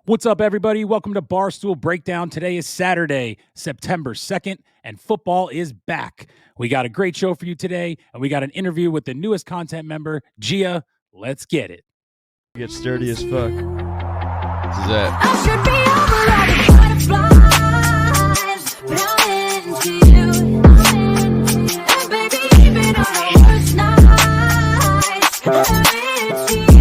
What's up, everybody? Welcome to Barstool Breakdown. Today is Saturday, September 2nd, and football is back. We got a great show for you today, and we got an interview with the newest content member, Gia. Let's get it. Get sturdy as fuck. This is it. I should be over all the butterflies, but I'm into you. And baby, even on the worst nights, I'm into you.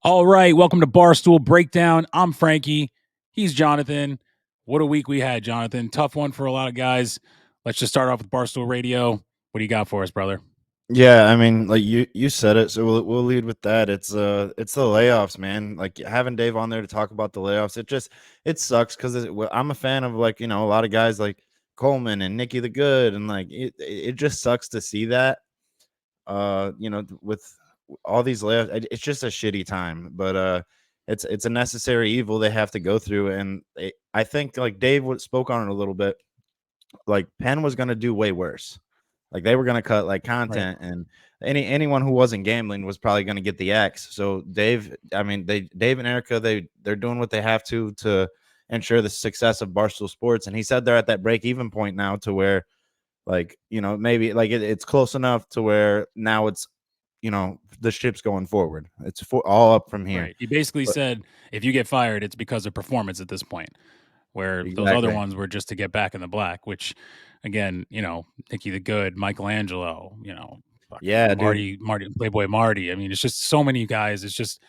All right, welcome to Barstool Breakdown. I'm Frankie. He's Jonathan. What a week we had, Jonathan. Tough one for a lot of guys. Let's just start off with Barstool Radio. What do you got for us, brother? Yeah, I mean, like you said it, so we'll lead with that. It's the layoffs, man. Like having Dave on there to talk about the layoffs, it sucks because I'm a fan of, like, a lot of guys like Coleman and Nicky the Good, and like it just sucks to see that. With all these layoffs, it's just a shitty time, but it's a necessary evil they have to go through, and I think, like, Dave spoke on it a little bit. Like, Penn was going to do way worse. Like, they were going to cut like content, right, and anyone who wasn't gambling was probably going to get the X. So Dave and Erica, they're doing what they have to ensure the success of Barstool Sports. And he said they're at that break-even point now, to where, like, maybe like it's close enough to where now it's, the ship's going forward. It's all up from here. Right. He basically said if you get fired, it's because of performance at this point, where those other Exactly. ones were just to get back in the black, which, again, Nicky the Good, Michelangelo, Yeah, Marty, Playboy Marty. I mean, it's just so many guys. It's just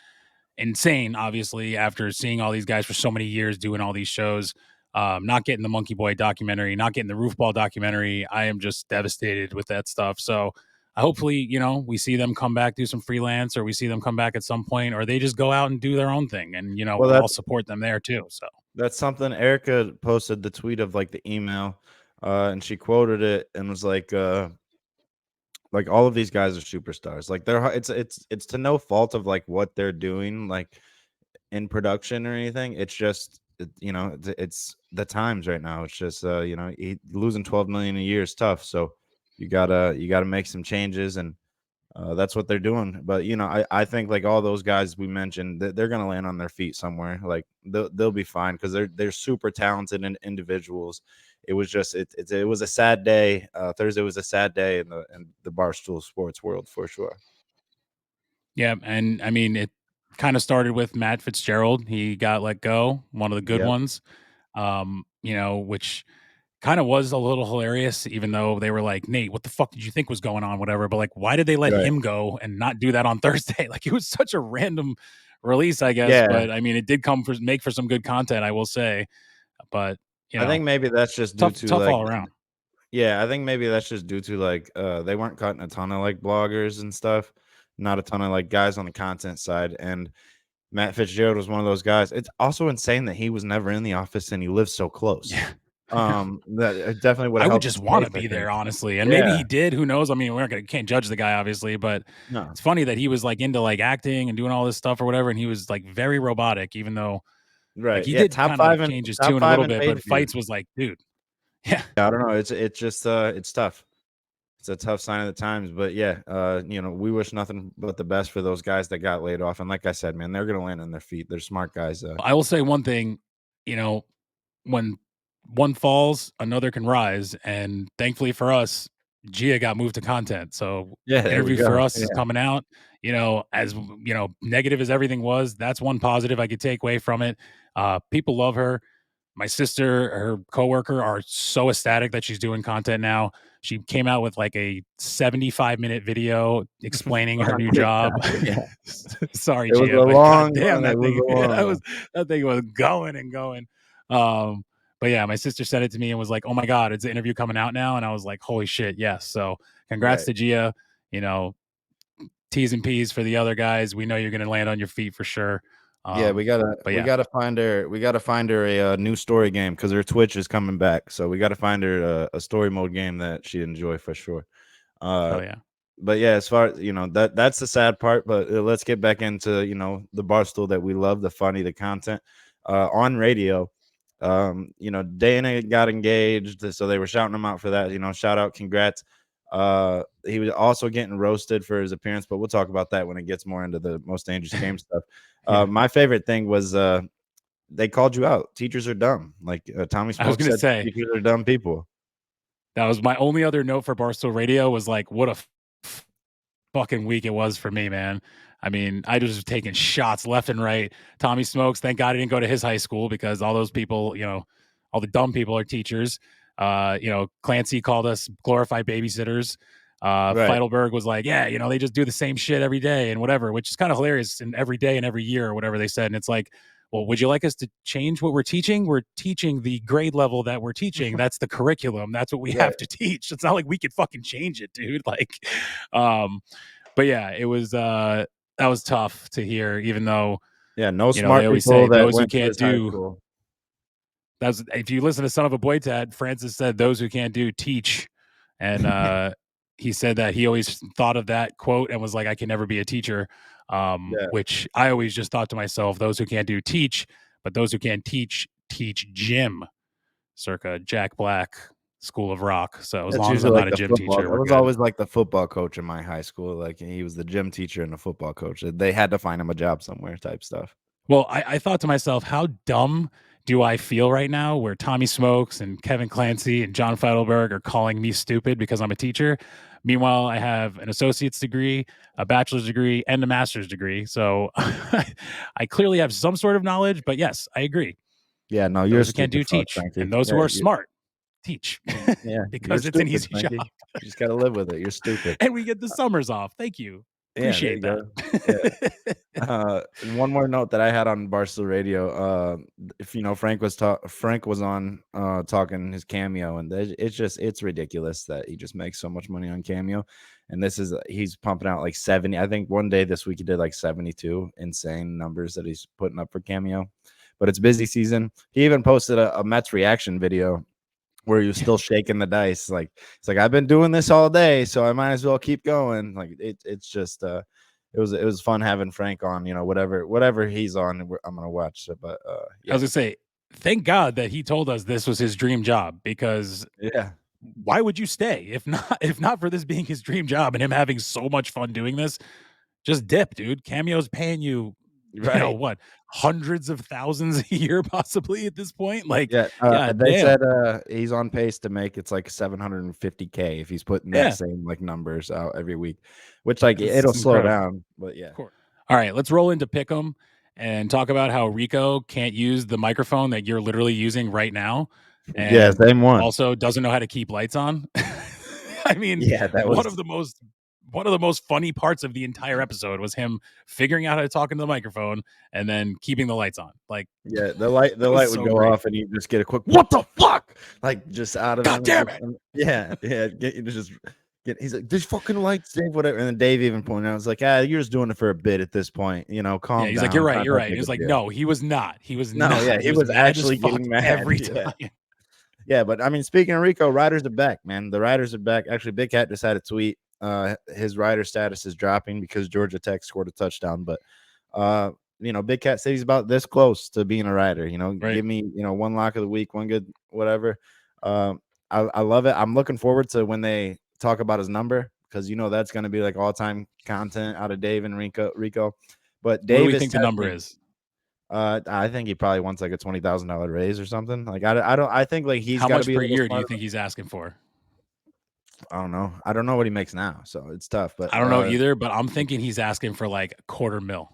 insane, obviously, after seeing all these guys for so many years doing all these shows, not getting the Monkey Boy documentary, not getting the Roof Ball documentary. I am just devastated with that stuff. So hopefully, we see them come back, do some freelance, or we see them come back at some point, or they just go out and do their own thing. And, we'll all support them there too. So that's something. Erica posted the tweet of, like, the email, and she quoted it and was like all of these guys are superstars. Like, it's to no fault of, like, what they're doing, like, in production or anything. It's just, it's the times right now. It's just, losing 12 million a year is tough. So you gotta make some changes, and that's what they're doing. But I think, like, all those guys we mentioned, they're gonna land on their feet somewhere. Like, they'll be fine, because they're super talented individuals. It was just it was a sad day. Thursday was a sad day in the Barstool sports world, for sure. yeah, and I mean, it kind of started with Matt Fitzgerald. He got let go, one of the good ones, which kind of was a little hilarious, even though they were like, Nate, what the fuck did you think was going on? Whatever. But, like, why did they let him go and not do that on Thursday? Like, it was such a random release, I guess. Yeah. But I mean, it did make for some good content, I will say. But I think maybe that's just due to, tough like, all around. Yeah, I think maybe that's just due to, like, they weren't cutting a ton of, like, bloggers and stuff, not a ton of, like, guys on the content side. And Matt Fitzgerald was one of those guys. It's also insane that he was never in the office and he lives so close. Yeah. That it definitely would. I would just want to be there, honestly. And maybe he did. Who knows? I mean, can't judge the guy, obviously, but No. It's funny that he was, like, into, like, acting and doing all this stuff or whatever, and he was, like, very robotic, even though, Right. like, he Yeah, did top kind five of and change his top tune a five little and bit, but page fights views. was like, dude, yeah. I don't know. It's just it's tough. It's a tough sign of the times. But yeah, we wish nothing but the best for those guys that got laid off. And like I said, man, they're gonna land on their feet. They're smart guys. I will say one thing, when one falls, another can rise, and thankfully for us, Gia got moved to content. So Yeah, there we interview for go. us is coming out. As negative as everything was, that's one positive I could take away from it. People love her. My sister, her coworker, are so ecstatic that she's doing content now. She came out with, like, a 75-minute video explaining her new job. Yeah. Sorry, It was Gia, a but long goddamn, one. It was a long one. that thing was going and going. But yeah, my sister sent it to me and was like, "Oh my god, is the interview coming out now?" And I was like, "Holy shit, yes!" So congrats to Gia. T's and P's for the other guys. We know you're going to land on your feet for sure. Yeah, we gotta find her. We gotta find her a new story game, because her Twitch is coming back. So we gotta find her a story mode game that she'd enjoy for sure. Hell yeah. But yeah, as far as that's the sad part. But let's get back into the Barstool that we love, the funny, the content on radio. Dana got engaged, so they were shouting him out for that. Shout out, congrats. He was also getting roasted for his appearance, but we'll talk about that when it gets more into the most dangerous game stuff. Yeah. My favorite thing was they called you out. Teachers are dumb. Like Tommy I was Smoke gonna said, say teachers are dumb people. that was my only other note for Barstool Radio was like, what a fucking week it was for me, man. I mean, I was taking shots left and right. Tommy Smokes, thank God I didn't go to his high school because all those people, all the dumb people are teachers. Clancy called us glorified babysitters. Right. Feidelberg was like, yeah, they just do the same shit every day and whatever, which is kind of hilarious. And every day and every year or whatever they said. And it's like, well, would you like us to change what we're teaching? We're teaching the grade level that we're teaching. That's the curriculum. That's what we have to teach. It's not like we could fucking change it, dude. Like, but yeah, it was that was tough to hear, even though no they smart always people say that those who went to can't his high do. school. That's if you listen to Son of a Boy Tad, Francis said those who can't do teach, and he said that he always thought of that quote and was like, I can never be a teacher. Which I always just thought to myself, those who can't do teach, but those who can't teach gym, circa Jack Black School of Rock. So as That's long as usually I'm like not a the gym football. teacher, That we're was good. always like the football coach in my high school. Like he was the gym teacher and the football coach. They had to find him a job somewhere type stuff. Well, I thought to myself, how dumb do I feel right now where Tommy Smokes and Kevin Clancy and John Feidelberg are calling me stupid because I'm a teacher? Meanwhile, I have an associate's degree, a bachelor's degree, and a master's degree. So I clearly have some sort of knowledge, but yes, I agree. Yeah, no, you're Those who can't do stupid, fuck, teach, Frankie. and those who are smart teach. Yeah, because you're it's an stupid, easy Frankie. job. You just got to live with it. You're stupid. And we get the summers off. Thank you. Yeah, there Appreciate you that. go. And one more note that I had on Barstool Radio. If Frank was on talking his Cameo, and it's ridiculous that he just makes so much money on Cameo. And he's pumping out like 70. I think one day this week he did like 72 insane numbers that he's putting up for Cameo. But it's busy season. He even posted a Mets reaction video where he was still shaking the dice. Like it's like, I've been doing this all day, so I might as well keep going. Like it's just it was fun having Frank on. Whatever he's on, I'm gonna watch. But I was gonna say, thank God that he told us this was his dream job, because why would you stay if not for this being his dream job and him having so much fun doing this? Just dip, dude. Cameo's paying you, what, hundreds of thousands a year possibly at this point. Like, they said he's on pace to make it's like $750K if he's putting that same like numbers out every week, which like it'll slow down. But yeah. All right, let's roll into Pick'em and talk about how Rico can't use the microphone that you're literally using right now. And same one. Also doesn't know how to keep lights on. I mean, that was one of the most funny parts of the entire episode was him figuring out how to talk into the microphone and then keeping the lights on. Like, the light would so go great. off and you just get a quick "what the fuck," like just out of God damn it. He's like, "There's fucking lights, Dave." Whatever, and then Dave even pointed out, "I was like, you're just doing it for a bit at this point, calm he's down." like, "You're right, you're right." And he was like, "No, he was not. He was no, not. yeah, he was mad actually as fuck getting mad every time." Yeah, but I mean, speaking of Rico, riders are back, man. The riders are back. Actually, Big Cat just had a tweet. His rider status is dropping because Georgia Tech scored a touchdown. But Big Cat said he's about this close to being a rider. Right. Give me, one lock of the week, one good whatever. I love it. I'm looking forward to when they talk about his number, because that's going to be like all-time content out of Dave and Rico. But Dave, what do we think the number is? I think he probably wants like a $20,000 raise or something. Like I think like he's how got much to be per year do you think he's asking for? I don't know. I don't know what he makes now, so it's tough. But I don't know either. But I'm thinking he's asking for like $250,000.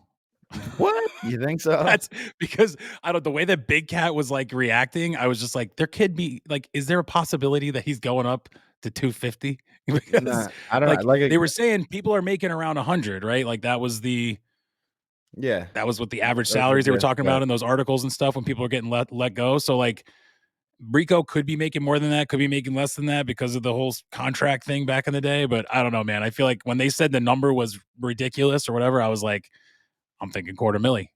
What? You think so? That's because the way that Big Cat was like reacting, I was just like, there could be like, is there a possibility that he's going up to 250? Because I don't know. Like they were saying people are making around 100, right? Like that was what the average salaries they were talking about in those articles and stuff when people are getting let go. So like Rico could be making more than that, could be making less than that because of the whole contract thing back in the day. But I don't know, man. I feel like when they said the number was ridiculous or whatever, I was like, I'm thinking $250,000.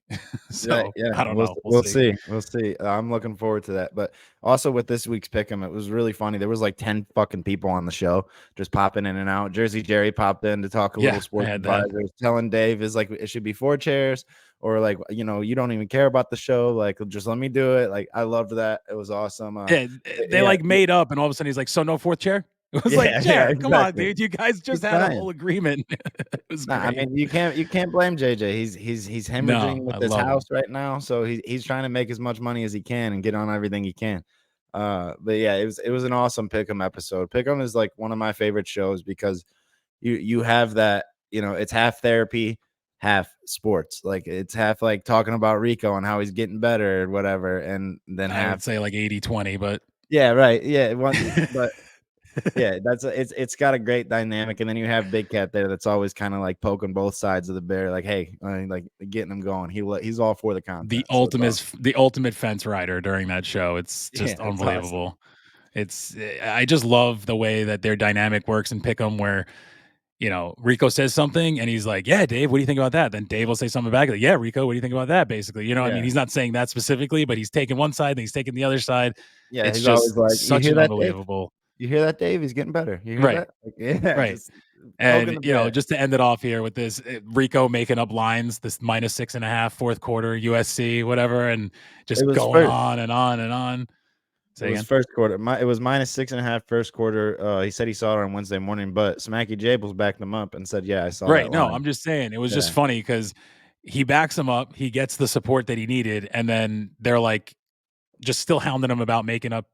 So I don't know. We'll see. We'll see. I'm looking forward to that. But also with this week's Pick'em, it was really funny. There was like 10 fucking people on the show just popping in and out. Jersey Jerry popped in to talk a little sports advisors, telling Dave is like, it should be 4 chairs, or like, you don't even care about the show. Like, just let me do it. Like, I loved that. It was awesome. They like made up, and all of a sudden he's like, so no 4th chair? It was like, Yeah, yeah, Jared, come on, exactly. dude. You guys He's just had a trying. whole agreement. It was Nah, I great. mean, you can't blame JJ. He's hemorrhaging No, with I his love him. house right now, so he's trying to make as much money as he can and get on everything he can. But yeah, it was an awesome Pick'em episode. Pick'em is like one of my favorite shows because you have that, it's half therapy, half sports. Like it's half like talking about Rico and how he's getting better or whatever, and then I would half say like 80-20, but yeah, right. Yeah, but yeah, it's got a great dynamic, and then you have Big Cat there that's always kind of like poking both sides of the bear, like, hey, like getting him going. He's all for the content, so it's awesome. the ultimate fence rider during that show. It's Yeah, just it's awesome. unbelievable. I just love the way that their dynamic works in Pick'em where, Rico says something and he's like, "Yeah, Dave, what do you think about that?" Then Dave will say something back like, "Yeah, Rico, what do you think about that?" Basically, I mean, Yeah, he's not saying that specifically, but he's taking one side and he's taking the other side. yeah. It's He's always just like, "You such hear an that, Dave? unbelievable. You hear that, Dave? He's getting better. You hear Right, that?" Like, yeah, right. just poking And the bear. just to end it off here with this, Rico making up lines, this -6.5 fourth quarter USC, whatever, and It just was going first. on and on and on. It Say was again. first quarter. It was -6.5 first quarter. He said he saw it on Wednesday morning, but Smacky Jables backed him up and said, "Yeah, I saw Right. that No, line." I'm just saying it was just Yeah, funny because he backs him up, he gets the support that he needed, and then they're like just still hounding him about making up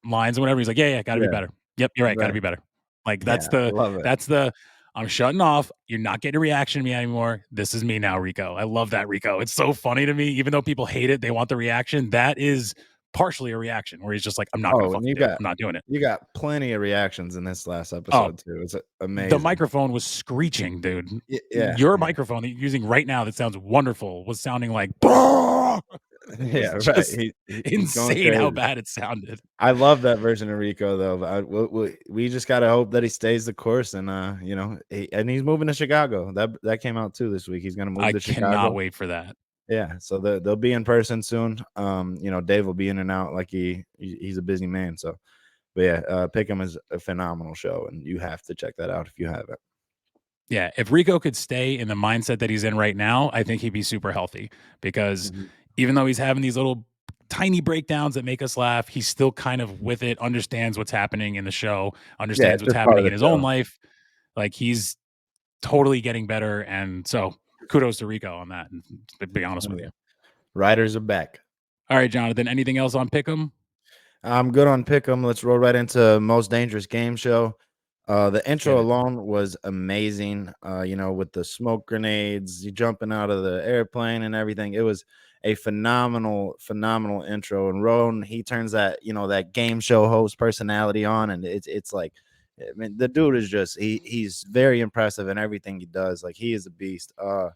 lines or whatever. He's like, "Yeah, yeah, gotta be yeah, better. Yep, you're right, gotta right. be better." Like Yeah, I love it. that's the I'm shutting off. You're not getting a reaction to me anymore. This is me now, Rico. I love that, Rico. It's so funny to me, even though people hate it, they want the reaction. That is partially a reaction where he's just like, I'm not gonna Oh, and fucking you do it. got I'm not doing it. you got plenty of reactions in this last Oh, episode too. It's the amazing. microphone was screeching, dude. Yeah, Your yeah, microphone that you're using right now that sounds wonderful was sounding like it yeah, was right. just He's going insane how crazy. bad it sounded. I love that version of Rico though. We just gotta hope that he stays the course, and and he's moving to Chicago. That came out too this week. He's gonna move I to cannot Chicago. wait for that. Yeah, so they'll be in person soon. Dave will be in and out like he's a busy man. So, but yeah, Pick'em is a phenomenal show, and you have to check that out if you haven't. Yeah, if Rico could stay in the mindset that he's in right now, I think he'd be super healthy because Mhm. even though he's having these little tiny breakdowns that make us laugh, he's still kind of with it, understands what's happening in the show, Yeah, understands it's what's just part of happening the in his own show. life. Like he's totally getting better. And so kudos to Rico on that. And to be honest Oh, with yeah. you. Riders are back. All right, Jonathan, anything else on Pick'em? I'm good on Pick'em. Let's roll right into Most Dangerous Game Show. The Let's get intro it. alone was amazing. With the smoke grenades, you jumping out of the airplane and everything. It was a phenomenal, phenomenal intro. And Roan, he turns that game show host personality on, and it's like, I mean, the dude is just he's very impressive in everything he does. Like he is a beast. Yeah,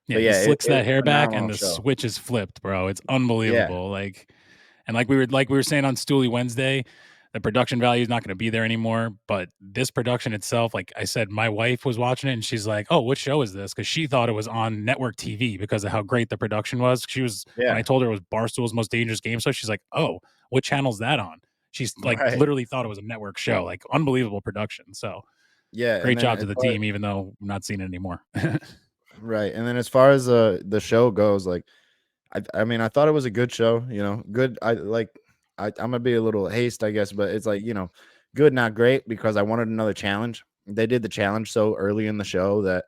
But he yeah, it, slicks it that was a hair back and phenomenal the show. switch is flipped, bro. It's Yeah, unbelievable. And like we were saying on Stoolie Wednesday, the production value is not going to be there anymore. But this production itself, like I said, my wife was watching it and she's like, "Oh, what show is this?" Because she thought it was on network TV because of how great the production was. When I yeah, told her it was Barstool's Most Dangerous Game Show, she's like, "Oh, what channel's that on?" She's like, right. literally thought it was a network show. Like unbelievable production. So Yeah, and great then job to as the far team, even though I'm not seeing it anymore. right, and then as far as the show goes, like I mean, I thought it was a good show, good. I'm gonna be a little haste, I guess, but it's like, good, not great, because I wanted another challenge. They did the challenge so early in the show that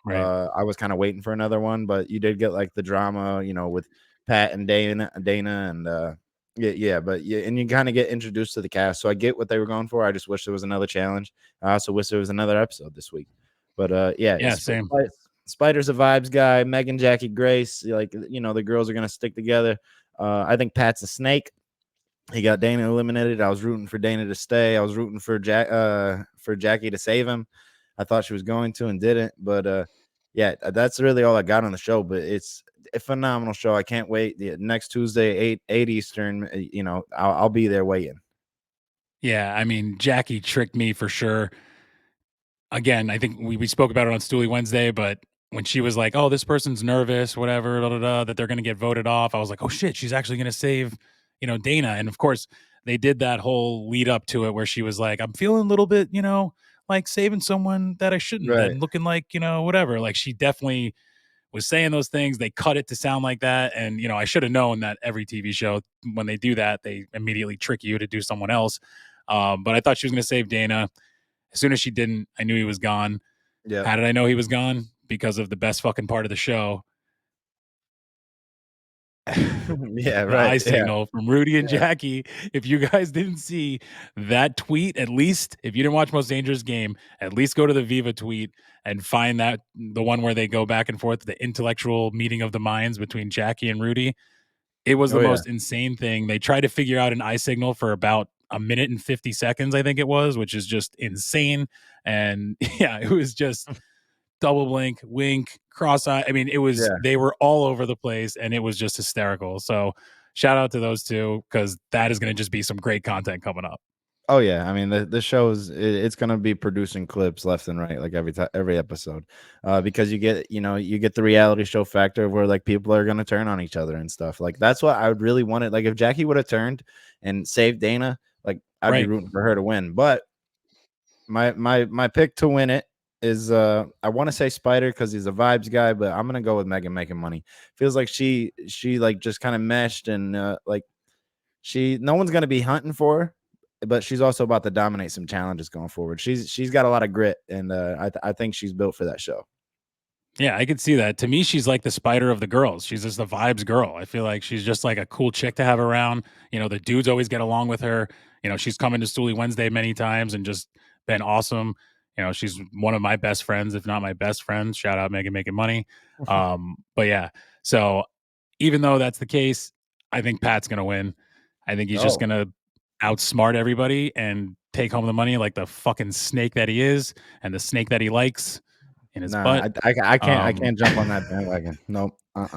Right. I was kind of waiting for another one, but you did get like the drama, with Pat and Dana, and yeah, but yeah, and you kind of get introduced to the cast. So I get what they were going for. I just wish there was another challenge. I also wish there was another episode this week. But yeah, Yeah, same. Spider's a vibes guy. Megan, Jackie, Grace, like the girls are gonna stick together. I think Pat's a snake. He got Dana eliminated. I was rooting for Dana to stay. I was rooting for Jackie to save him. I thought she was going to and didn't. But yeah, that's really all I got on the show. But it's a phenomenal show. I can't wait. Next Tuesday, 8 Eastern. I'll be there waiting. Yeah, I mean, Jackie tricked me for sure. Again, I think we spoke about it on Stoolie Wednesday, but when she was like, "Oh, this person's nervous, whatever, da, da, da, that they're going to get voted off," I was like, "Oh shit, she's actually going to save, Dana." And of course, they did that whole lead up to it where she was like, "I'm feeling a little bit, like saving someone that I shouldn't, Right. and looking like, whatever." Like she definitely was saying those things. They cut it to sound like that, and I should have known that every TV show when they do that, they immediately trick you to do someone else. But I thought she was going to save Dana. As soon as she didn't, I knew he was gone. Yeah. How did I know he was gone? Because of the best fucking part of the show. Yeah, The right. eye Yeah. signal from Rudy and Yeah. Jackie. If you guys didn't see that tweet, at least if you didn't watch Most Dangerous Game, at least go to the Viva tweet and find that the one where they go back and forth, the intellectual meeting of the minds between Jackie and Rudy. It was the Oh, yeah. most insane thing. They tried to figure out an eye signal for about a minute and 50 seconds, I think it was, which is just insane. And yeah, it was just double blink, wink, cross eye. I mean, it was, Yeah. they were all over the place and it was just hysterical. So shout out to those two because that is going to just be some great content coming up. Oh yeah, I mean the show it's gonna be producing clips left and right like every episode, because you get the reality show factor where like people are gonna turn on each other and stuff. Like that's what I would really want it. Like if Jackie would have turned and saved Dana, like I'd be Right. rooting for her to win. But my pick to win it is I want to say Spider because he's a vibes guy, but I'm gonna go with Megan making money. Feels like she like just kind of meshed and like no one's gonna be hunting for her, but she's also about to dominate some challenges going forward. She's got a lot of grit, and I think she's built for that show. Yeah, I could see that. To me, she's like the Spider of the girls. She's just the vibes girl. I feel like she's just like a cool chick to have around. The dudes always get along with her. She's come into Stoolie Wednesday many times and just been awesome. She's one of my best friends, if not my best friend. Shout out Megan making money. But yeah, so even though that's the case, I think Pat's gonna win. I think he's just gonna outsmart everybody and take home the money like the fucking snake that he is and the snake that he likes in his butt. I can't jump on that bandwagon. Nope. I'm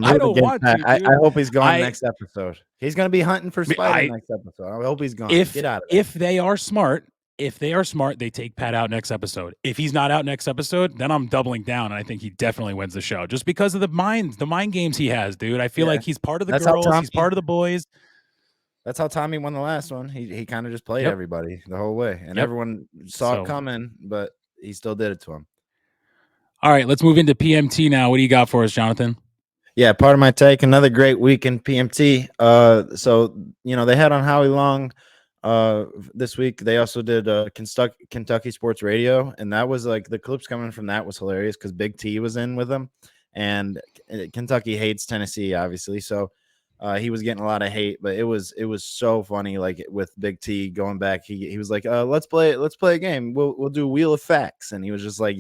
I rooting don't against want that. to, I dude. hope he's gone next episode. He's gonna be hunting for Spider I next episode. I hope he's gone. if Get out of there. if they are smart, they take Pat out next episode. If he's not out next episode, then I'm doubling down, and I think he definitely wins the show just because of the mind games he has, dude. I feel like he's part of the girls, he's part of the boys. That's how Tommy won the last one. He kind of just played everybody the whole way, and everyone saw it coming, but he still did it to him. All right, let's move into PMT now. What do you got for us, Jonathan? Yeah, part of my take. Another great week in PMT. So they had on Howie Long this week. They also did Kentucky Sports Radio, and that was like the clips coming from that was hilarious because Big T was in with them, and Kentucky hates Tennessee, obviously. So he was getting a lot of hate, but it was so funny. Like with Big T going back, he was like, let's play a game. We'll do Wheel of Facts, and he was just like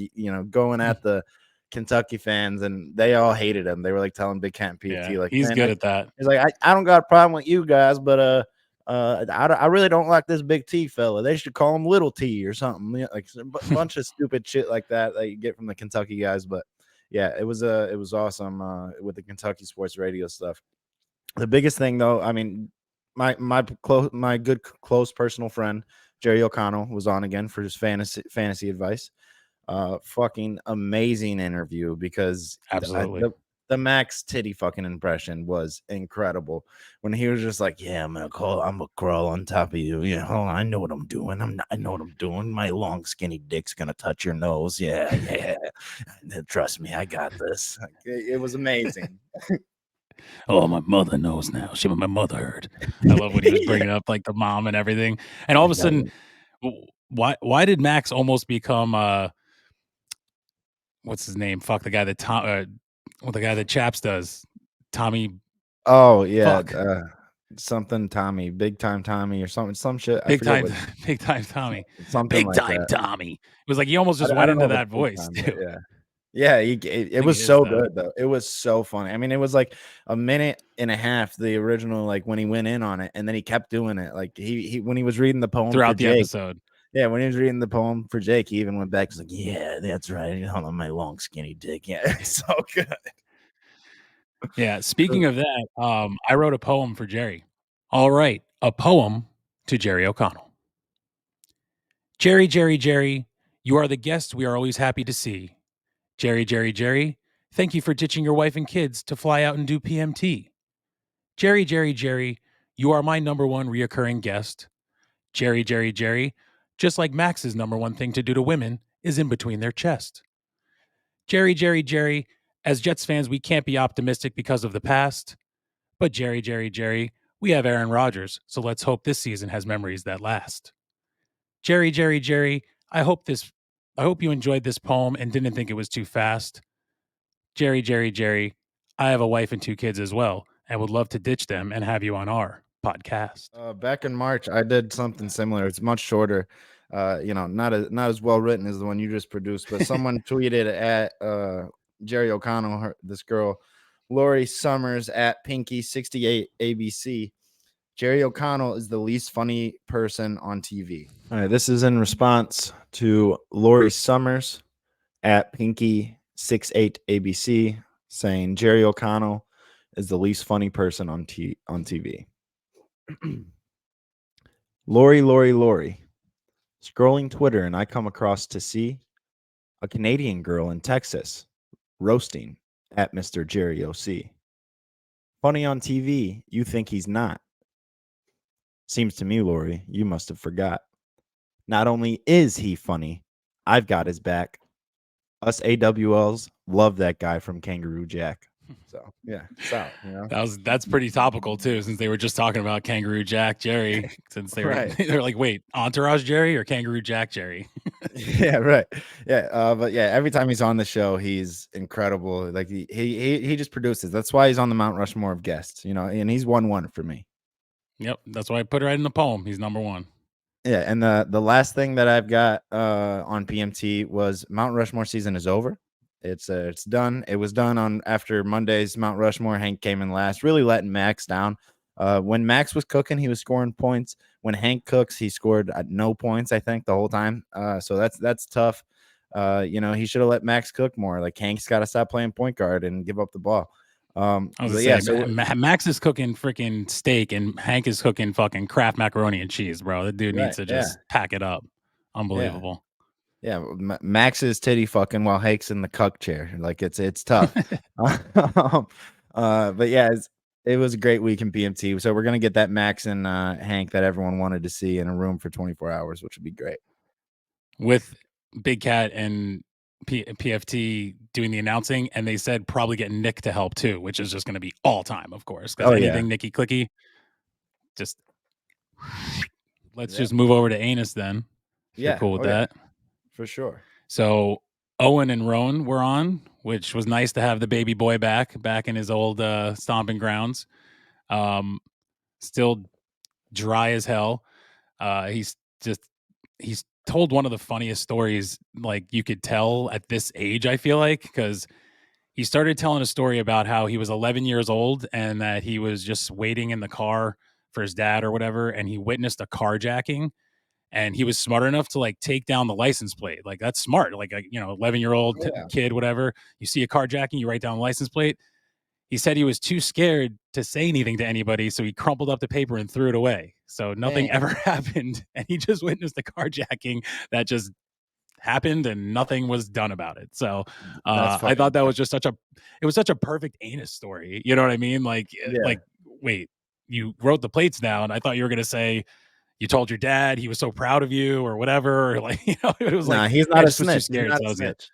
going at the Kentucky fans, and they all hated him. They were like telling Big Cat PMT, like he's good at that. He's like, I don't got a problem with you guys, but I really don't like this Big T fella. They should call him Little T or something. Like a bunch of stupid shit like that you get from the Kentucky guys. But yeah, it was awesome with the Kentucky Sports Radio stuff. The biggest thing, though, I mean, my good close personal friend Jerry O'Connell was on again for his fantasy advice. Fucking amazing interview because absolutely the Max titty fucking impression was incredible when he was just like, yeah, I'm gonna crawl on top of you. Yeah, hold on, I know what I'm doing. I know what I'm doing. My long skinny dick's gonna touch your nose. Yeah. Trust me, I got this. It was amazing. Oh, my mother knows now. My mother heard. I love when he was bringing up like the mom and everything. And all of a sudden, why did Max almost become what's his name? Fuck, the guy that the guy that Chaps does, Tommy. Oh yeah, something Tommy, big time Tommy or something, some shit. Big time Tommy. Something big like time that. Tommy. It was like he almost just went into that voice too. Yeah. Yeah, it was so good though. It was so funny. I mean, it was like a minute and a half, the original, like when he went in on it, and then he kept doing it. Like he when he was reading the poem throughout the Jake, episode. Yeah, when he was reading the poem for Jake, he even went back. He's like, "Yeah, that's right. Hold on, my long skinny dick." Yeah, it's so good. Yeah. Speaking of that, I wrote a poem for Jerry. All right, a poem to Jerry O'Connell. Jerry, Jerry, Jerry, you are the guest we are always happy to see. Jerry, Jerry, Jerry, thank you for ditching your wife and kids to fly out and do PMT. Jerry, Jerry, Jerry, you are my number one reoccurring guest. Jerry, Jerry, Jerry, just like Max's number one thing to do to women is in between their chest. Jerry, Jerry, Jerry, as Jets fans, we can't be optimistic because of the past. But Jerry, Jerry, Jerry, we have Aaron Rodgers, so let's hope this season has memories that last. Jerry, Jerry, Jerry, I hope you enjoyed this poem and didn't think it was too fast. Jerry, Jerry, Jerry, I have a wife and 2 kids as well, and would love to ditch them and have you on our podcast. Back in March, I did something similar. It's much shorter. Not as well written as the one you just produced, but someone tweeted at Jerry O'Connell, this girl, Lori Summers at Pinky68 ABC. Jerry O'Connell is the least funny person on TV. All right, this is in response to Lori Summers at Pinky68 ABC saying Jerry O'Connell is the least funny person on TV. Lori. Scrolling Twitter, and I come across to see a Canadian girl in Texas roasting at Mr. Jerry OC. Funny on TV, you think he's not. Seems to me, Lori, you must have forgot. Not only is he funny, I've got his back. Us AWLs love that guy from Kangaroo Jack. So yeah, solid, you know. That's pretty topical too, since they were just talking about Kangaroo Jack Jerry. Since they were Right. they're like, wait, Entourage Jerry or Kangaroo Jack Jerry? Yeah, right. Yeah, but yeah, every time he's on the show, he's incredible. Like he just produces. That's why he's on the Mount Rushmore of guests, you know, and he's 1-1 for me. Yep, that's why I put it right in the poem. He's number 1. Yeah, and the last thing that I've got on PMT was Mount Rushmore season is over. It's done. It was done on after Monday's Mount Rushmore. Hank came in last, really letting Max down. When Max was cooking, he was scoring points. When Hank cooks, he scored no points, I think, the whole time. So that's tough. He should have let Max cook more. Like Hank's got to stop playing point guard and give up the ball. I was gonna say, Max is cooking freaking steak and Hank is cooking fucking Kraft macaroni and cheese, bro. The dude needs to just pack it up. Unbelievable. Yeah, Max is titty fucking while Hank's in the cuck chair. Like it's tough. But yeah, it was a great week in PMT. So we're gonna get that Max and Hank that everyone wanted to see in a room for 24 hours, which would be great. With Big Cat and PFT doing the announcing, and they said probably get Nick to help too, which is just going to be all time, of course. Because anything Nicky Clicky, just let's just move over to Anus then. If you're cool with that. For sure. So Owen and Roan were on, which was nice to have the baby boy back in his old stomping grounds. Still dry as hell. He's told one of the funniest stories like you could tell at this age, I feel like, because he started telling a story about how he was 11 years old and that he was just waiting in the car for his dad or whatever, and he witnessed a carjacking, and he was smart enough to like take down the license plate. Like that's smart. Like 11-year-old kid, whatever. You see a carjacking, you write down the license plate. He said he was too scared to say anything to anybody, so he crumpled up the paper and threw it away. So nothing ever happened, and he just witnessed the carjacking that just happened, and nothing was done about it. So I thought that was just such a perfect Anus story. You know what I mean? Like, wait, you wrote the plates down. I thought you were gonna say you told your dad, he was so proud of you or whatever. Or like, it was like, he's not a snitch. He's not a snitch.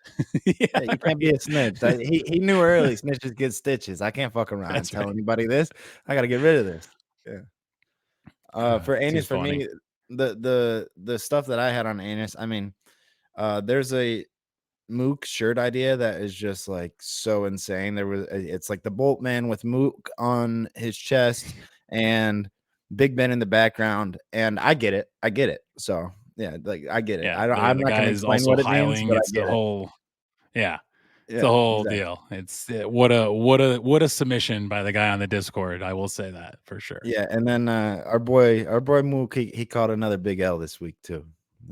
You right. can't be a snitch. He knew early snitches get stitches. I can't fuck around and tell anybody this. I got to get rid of this. Yeah. For Anus, for me, the stuff that I had on Anus, I mean, there's a Mook shirt idea that is just like so insane. It's like the Bolt Man with Mook on his chest and Big Ben in the background, and I get it. So yeah, like I get it. Yeah, I'm not going to explain what it means, but it's I get the whole, it. It's the whole deal. It's what a submission by the guy on the Discord. I will say that for sure. Yeah, and then our boy Mook, he caught another big L this week too.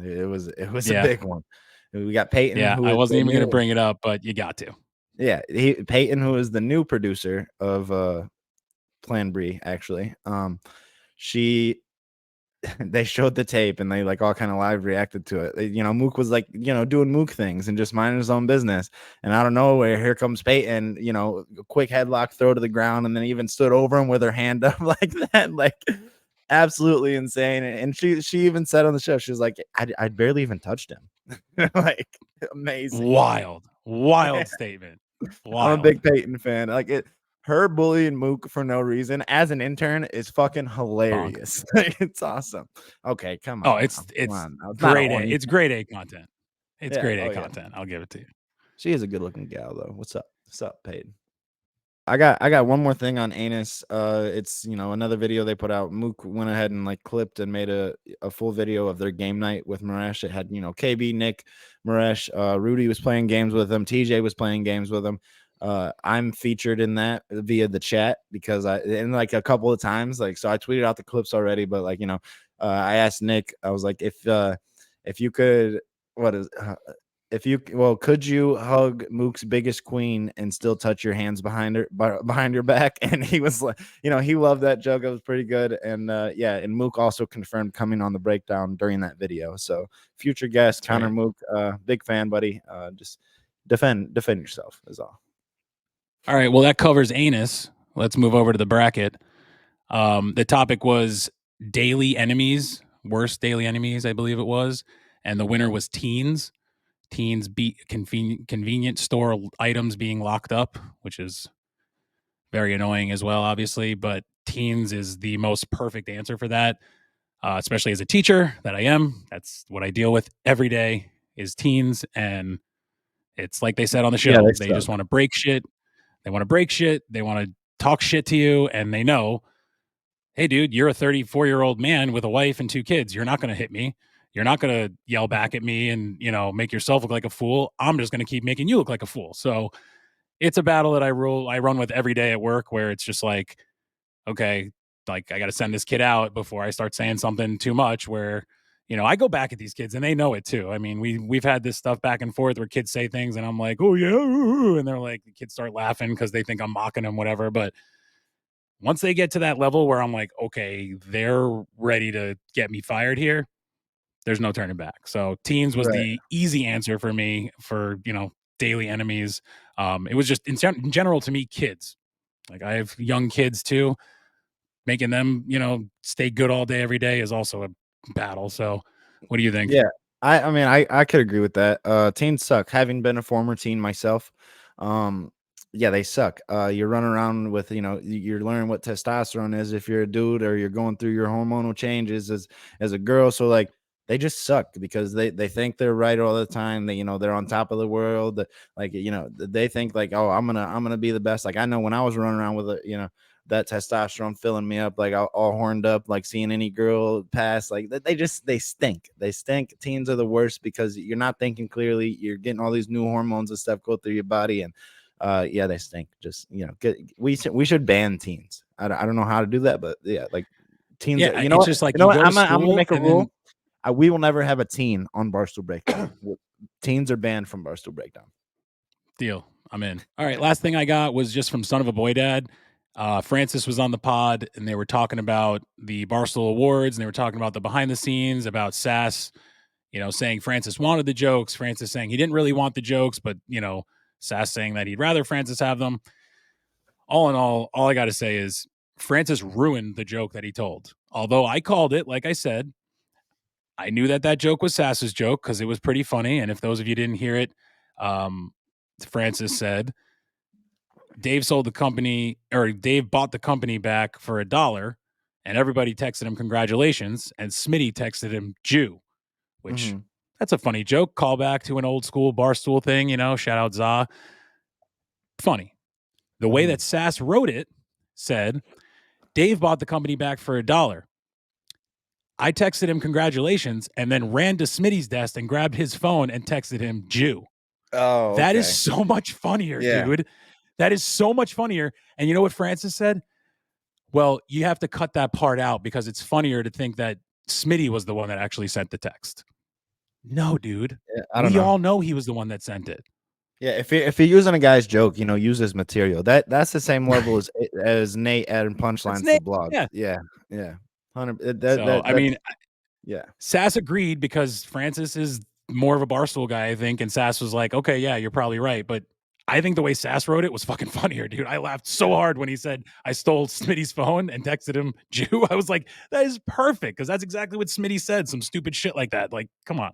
It was a big one. We got Peyton. Yeah, I wasn't even going to bring it up, but you got to. Yeah, Peyton, who is the new producer of Plan Brie, actually. They showed the tape and they like all kind of live reacted to it. Mook was like, doing Mook things and just minding his own business. And out of nowhere, here comes Peyton, a quick headlock throw to the ground, and then even stood over him with her hand up like that. Like absolutely insane. And she even said on the show, she was like, I barely even touched him. Like amazing. Wild statement. Wild. I'm a big Peyton fan. Like her bullying Mook for no reason as an intern is fucking hilarious. It's awesome. Okay, come on. Oh, it's now. it's Come on. Now. It's not grade A. only. It's grade A content. It's Yeah. grade Oh A yeah. content. I'll give it to you. She is a good looking gal though. What's up? What's up, Paid? I got one more thing on anus. It's another video they put out. Mook went ahead and like clipped and made a full video of their game night with Maresh. It had KB, Nick, Maresh, Rudy was playing games with them. TJ was playing games with them. I'm featured in that via the chat because like a couple of times, like, so I tweeted out the clips already, but like I asked Nick, I was like, if you could, could you hug Mook's biggest queen and still touch your hands behind your back? And he was like, he loved that joke. It was pretty good. And and Mook also confirmed coming on the breakdown during that video. So future guest Connor Mook, big fan, buddy. Just defend yourself is all. All right. Well, that covers anus. Let's move over to the bracket. The topic was daily enemies, worst daily enemies, I believe it was. And the winner was teens. Teens beat convenient store items being locked up, which is very annoying as well, obviously. But teens is the most perfect answer for that, especially as a teacher that I am. That's what I deal with every day is teens. And it's like they said on the show, Yeah, they just want to break shit. They want to break shit. They want to talk shit to you. And they know, hey, dude, you're a 34-year-old man with a wife and 2 kids. You're not going to hit me. You're not going to yell back at me and, make yourself look like a fool. I'm just going to keep making you look like a fool. So it's a battle that I run with every day at work where it's just like, okay, like I got to send this kid out before I start saying something too much where, I go back at these kids and they know it too. I mean, we've had this stuff back and forth where kids say things and I'm like, oh yeah. And they're like, the kids start laughing because they think I'm mocking them, whatever. But once they get to that level where I'm like, okay, they're ready to get me fired here, there's no turning back. So teens was the easy answer for me for, daily enemies. It was just in general to me, kids. Like I have young kids too. Making them, stay good all day, every day is also a battle. So what do you think? Yeah. I mean, I could agree with that. Teens suck. Having been a former teen myself, yeah, they suck. You're running around with, you're learning what testosterone is if you're a dude, or you're going through your hormonal changes as a girl. So like they just suck because they think they're right all the time. They, they're on top of the world. Like, they think like, oh, I'm gonna be the best. Like I know when I was running around with that testosterone filling me up, like all horned up, like seeing any girl pass, like they stink. They stink. Teens are the worst because you're not thinking clearly. You're getting all these new hormones and stuff go through your body, and yeah, they stink. Just we should ban teens. I don't know how to do that, but yeah, like teens. Yeah, You know it's what? just like You know what? go to I'm gonna school make a and rule. then We will never have a teen on Barstool Breakdown. Teens are banned from Barstool Breakdown. deal. I'm in. All right. Last thing I got was just from Son of a Boy Dad. Francis was on the pod and they were talking about the Barstool Awards and they were talking about the behind the scenes about Sass, saying Francis wanted the jokes. Francis saying he didn't really want the jokes, but, Sass saying that he'd rather Francis have them. All in all I got to say is Francis ruined the joke that he told. Although I called it, like I said, I knew that joke was Sass's joke because it was pretty funny. And if those of you didn't hear it, Francis said, Dave sold the company, or Dave bought the company back for $1, and everybody texted him congratulations, and Smitty texted him Jew, which that's a funny joke. Callback to an old school Barstool thing, shout out Za. Funny. The way that Sass wrote it said, Dave bought the company back for $1. I texted him congratulations and then ran to Smitty's desk and grabbed his phone and texted him Jew. Oh, okay. That is so much funnier, dude. That is so much funnier. And you know what Francis said? Well, you have to cut that part out because it's funnier to think that Smitty was the one that actually sent the text. No, dude. Yeah, we all know he was the one that sent it. Yeah, if you're using a guy's joke, use his material. That's the same level as Nate adding punchlines to the blog. Yeah. 100. I mean, yeah. Sass agreed because Francis is more of a Barstool guy, I think, and Sass was like, okay, yeah, you're probably right, but I think the way Sass wrote it was fucking funnier, dude. I laughed so hard when he said I stole Smitty's phone and texted him Jew. I was like, that is perfect because that's exactly what Smitty said. Some stupid shit like that. Like, come on.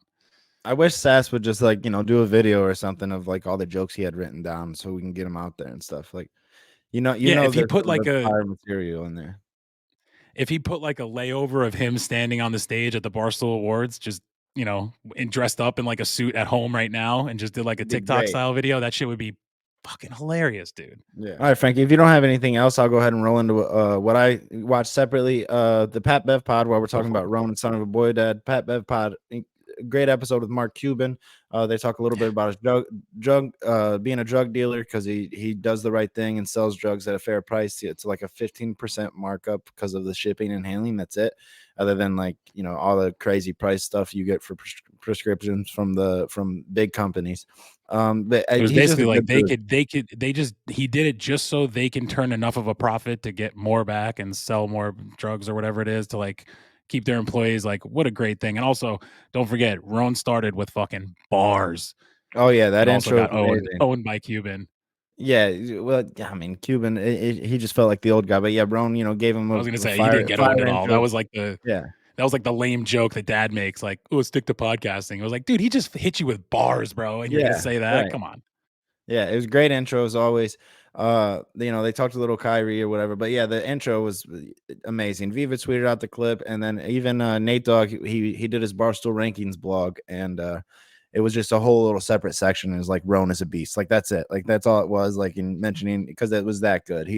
I wish Sass would just like do a video or something of like all the jokes he had written down so we can get them out there and stuff. Like, Yeah, if he there's put some like a fire material in there. if he put like a layover of him standing on the stage at the Barstool Awards, just and dressed up in like a suit at home right now, and just did like a It'd be TikTok great. style video, that shit would be fucking hilarious, dude. Yeah. All right, Frankie. If you don't have anything else, I'll go ahead and roll into what I watched separately. The Pat Bev Pod, while we're Go talking for about Ronan, son of a boy dad. Pat Bev Pod, great episode with Mark Cuban. They talk a little bit about his being a drug dealer, because he does the right thing and sells drugs at a fair price. It's like a 15% markup because of the shipping and handling. That's it. Other than all the crazy price stuff you get for prescriptions from big companies. But It was he's just basically a like good dude. he did it just so they can turn enough of a profit to get more back and sell more drugs or whatever it is to like keep their employees. Like, what a great thing. And also, don't forget, Roan started with fucking bars Oh yeah, that and also intro is got amazing. owned by Cuban. Yeah, well, yeah, I mean, Cuban, he just felt like the old guy, but yeah, Roan, gave him I was gonna a say he didn't get owned fire at all. That intro. was like the Yeah, that was like the lame joke that dad makes, like, "Oh, stick to podcasting." It was like, dude, he just hit you with bars, bro, and you're gonna yeah, say that? right. Come on. Yeah, it was great intro as always. They talked a little Kyrie or whatever, but yeah, the intro was amazing. Viva tweeted out the clip, and then even Nate Dogg, he did his Barstool Rankings blog, and it was just a whole little separate section. It was like Roan is a beast. Like that's it. Like that's all it was. Like in mentioning, because it was that good.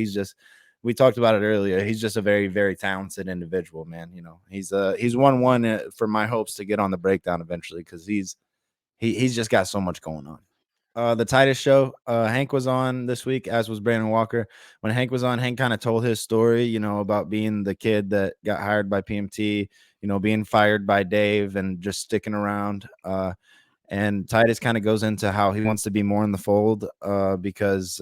We talked about it earlier. He's just a very, very talented individual, man. He's won for my hopes to get on the breakdown eventually, because he's just got so much going on. The Titus show, Hank was on this week, as was Brandon Walker. When Hank was on, Hank kind of told his story, about being the kid that got hired by PMT, being fired by Dave and just sticking around. And Titus kind of goes into how he wants to be more in the fold, because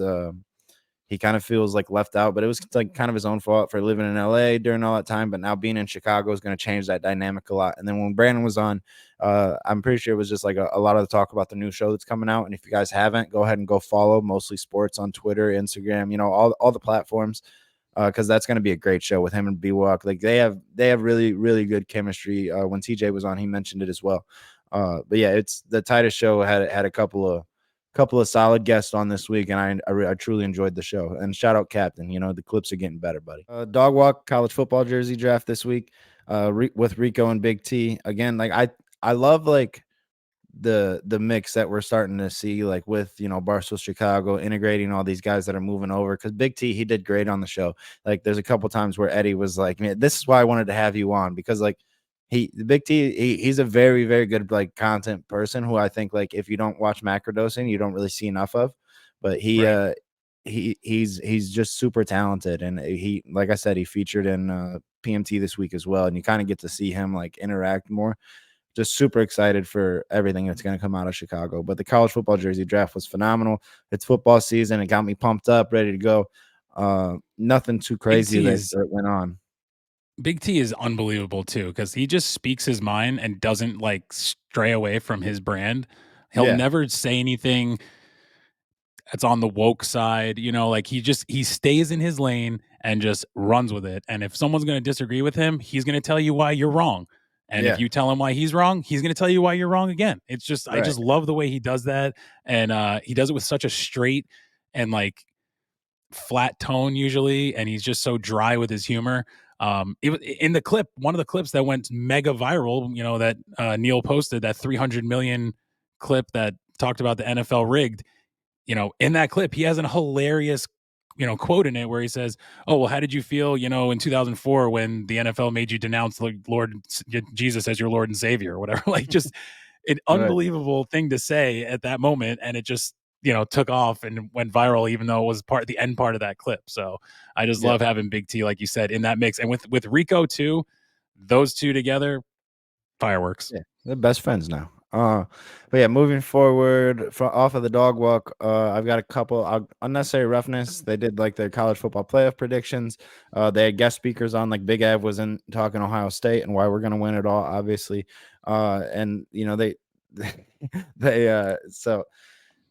he kind of feels like left out, but it was like kind of his own fault for living in LA during all that time. But now being in Chicago is going to change that dynamic a lot. And then when Brandon was on, I'm pretty sure it was just like a lot of the talk about the new show that's coming out. And if you guys haven't, go ahead and go follow Mostly Sports on Twitter, Instagram, all the platforms, because that's going to be a great show with him and B-Walk. Like they have really, really good chemistry. When TJ was on, he mentioned it as well. But yeah, it's the Titus show had a couple of solid guests on this week, and I truly enjoyed the show. And shout out Captain, the clips are getting better, buddy. Dog Walk college football jersey draft this week, with Rico and Big T again. Like I love like the mix that we're starting to see, like with Barstool Chicago integrating all these guys that are moving over, because Big T, he did great on the show. Like there's a couple times where Eddie was like, man, this is why I wanted to have you on, because like the Big T, he's a very, very good like content person who I think like if you don't watch macrodosing, you don't really see enough of. But Right. he's just super talented, and he, like I said, he featured in PMT this week as well, and you kind of get to see him like interact more. Just super excited for everything that's going to come out of Chicago. But the college football jersey draft was phenomenal. It's football season. It got me pumped up, ready to go. Nothing too Big crazy T that, is that went on. Big T is unbelievable too, because he just speaks his mind and doesn't like stray away from his brand. He'll Yeah. never say anything that's on the woke side, like he stays in his lane and just runs with it. And if someone's going to disagree with him, he's going to tell you why you're wrong. And if Yeah. you tell him why he's wrong, he's going to tell you why you're wrong again. It's just I Right. just love the way he does that, and he does it with such a straight and like flat tone usually, and he's just so dry with his humor. In the clip, one of the clips that went mega viral, that Neil posted, that 300 million clip that talked about the NFL rigged. In that clip, he has an hilarious, quote in it where he says, "Oh, well, how did you feel, in 2004 when the NFL made you denounce Lord Jesus as your Lord and Savior or whatever?" Like, just an Right. unbelievable thing to say at that moment, and it just took off and went viral, even though it was the end part of that clip. So I just Yeah. love having Big T, like you said, in that mix, and with Rico too. Those two together, fireworks. Yeah. They're best friends now. But yeah, moving forward off of the dog walk, I've got a couple unnecessary roughness. They did like their college football playoff predictions. They had guest speakers on, like Big Av was in talking Ohio State and why we're gonna win it all, obviously. And they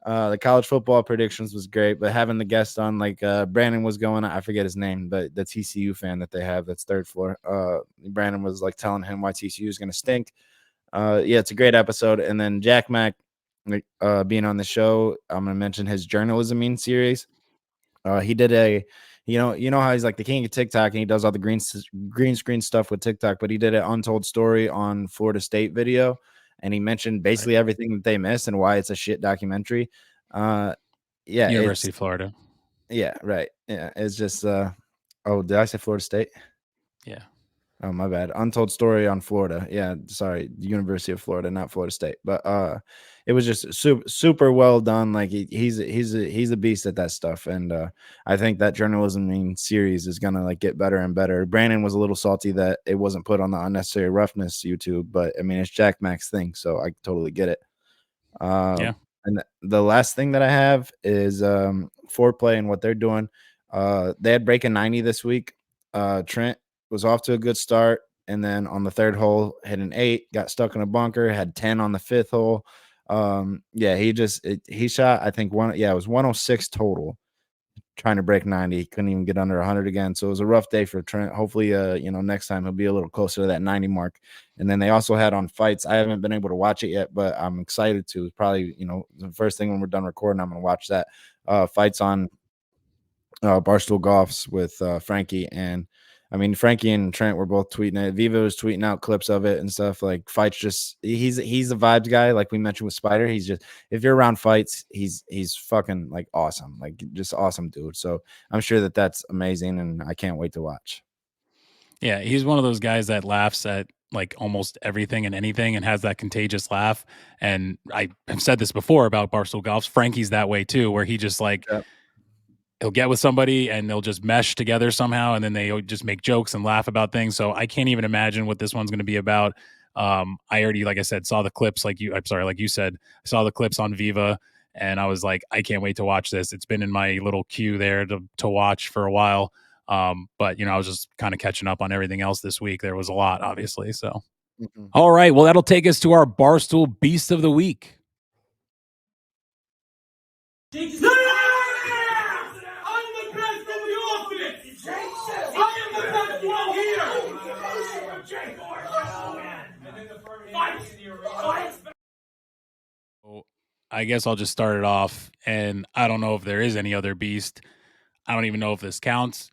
the college football predictions was great, but having the guest on, like Brandon was going, I forget his name, but the TCU fan that they have that's third floor. Brandon was like telling him why TCU is gonna stink. Yeah, it's a great episode. And then Jack Mack being on the show, I'm gonna mention his journalism series. He did a, you know how he's like the king of TikTok and he does all the green screen stuff with TikTok, but he did an untold story on Florida State video, and he mentioned Right. basically everything that they missed and why it's a shit documentary. Yeah, University of Florida. yeah, right. Yeah, it's just oh, did I say Florida State? Yeah. Oh, my bad. Untold story on Florida. Yeah, sorry, University of Florida, not Florida State. But it was just super well done. Like he's a beast at that stuff, and I think that journalism series is gonna like get better and better. Brandon was a little salty that it wasn't put on the unnecessary roughness YouTube, but I mean it's Jack Mack's thing, so I totally get it. Yeah. And the last thing that I have is foreplay and what they're doing. They had breaking 90 this week. Trent was off to a good start, and then on the third hole hit an 8, got stuck in a bunker, had 10 on the fifth hole. Yeah, he shot, I think it was 106 total, trying to break 90. He couldn't even get under 100 again. So it was a rough day for Trent. Hopefully, next time he'll be a little closer to that 90 mark. And then they also had on fights. I haven't been able to watch it yet, but I'm excited to. Probably, the first thing when we're done recording, I'm going to watch that. Fights on Barstool Golfs with Frankie. And I mean, Frankie and Trent were both tweeting it. Viva was tweeting out clips of it and stuff. Like fights, just he's a vibes guy, like we mentioned with Spider. He's just, if you're around fights, he's fucking like awesome, like just awesome dude. So I'm sure that's amazing, and I can't wait to watch. Yeah, he's one of those guys that laughs at like almost everything and anything and has that contagious laugh. And I have said this before about Barstool Golfs. Frankie's that way too, where he just like Yep. he'll get with somebody and they'll just mesh together somehow, and then they just make jokes and laugh about things. So I can't even imagine what this one's going to be about. I already, like I said, saw the clips. Like you said, I saw the clips on Viva, and I was like, I can't wait to watch this. It's been in my little queue there to watch for a while. But I was just kind of catching up on everything else this week. There was a lot, obviously. So, all right, well, that'll take us to our Barstool Beast of the Week. I guess I'll just start it off, and I don't know if there is any other beast. I don't even know if this counts,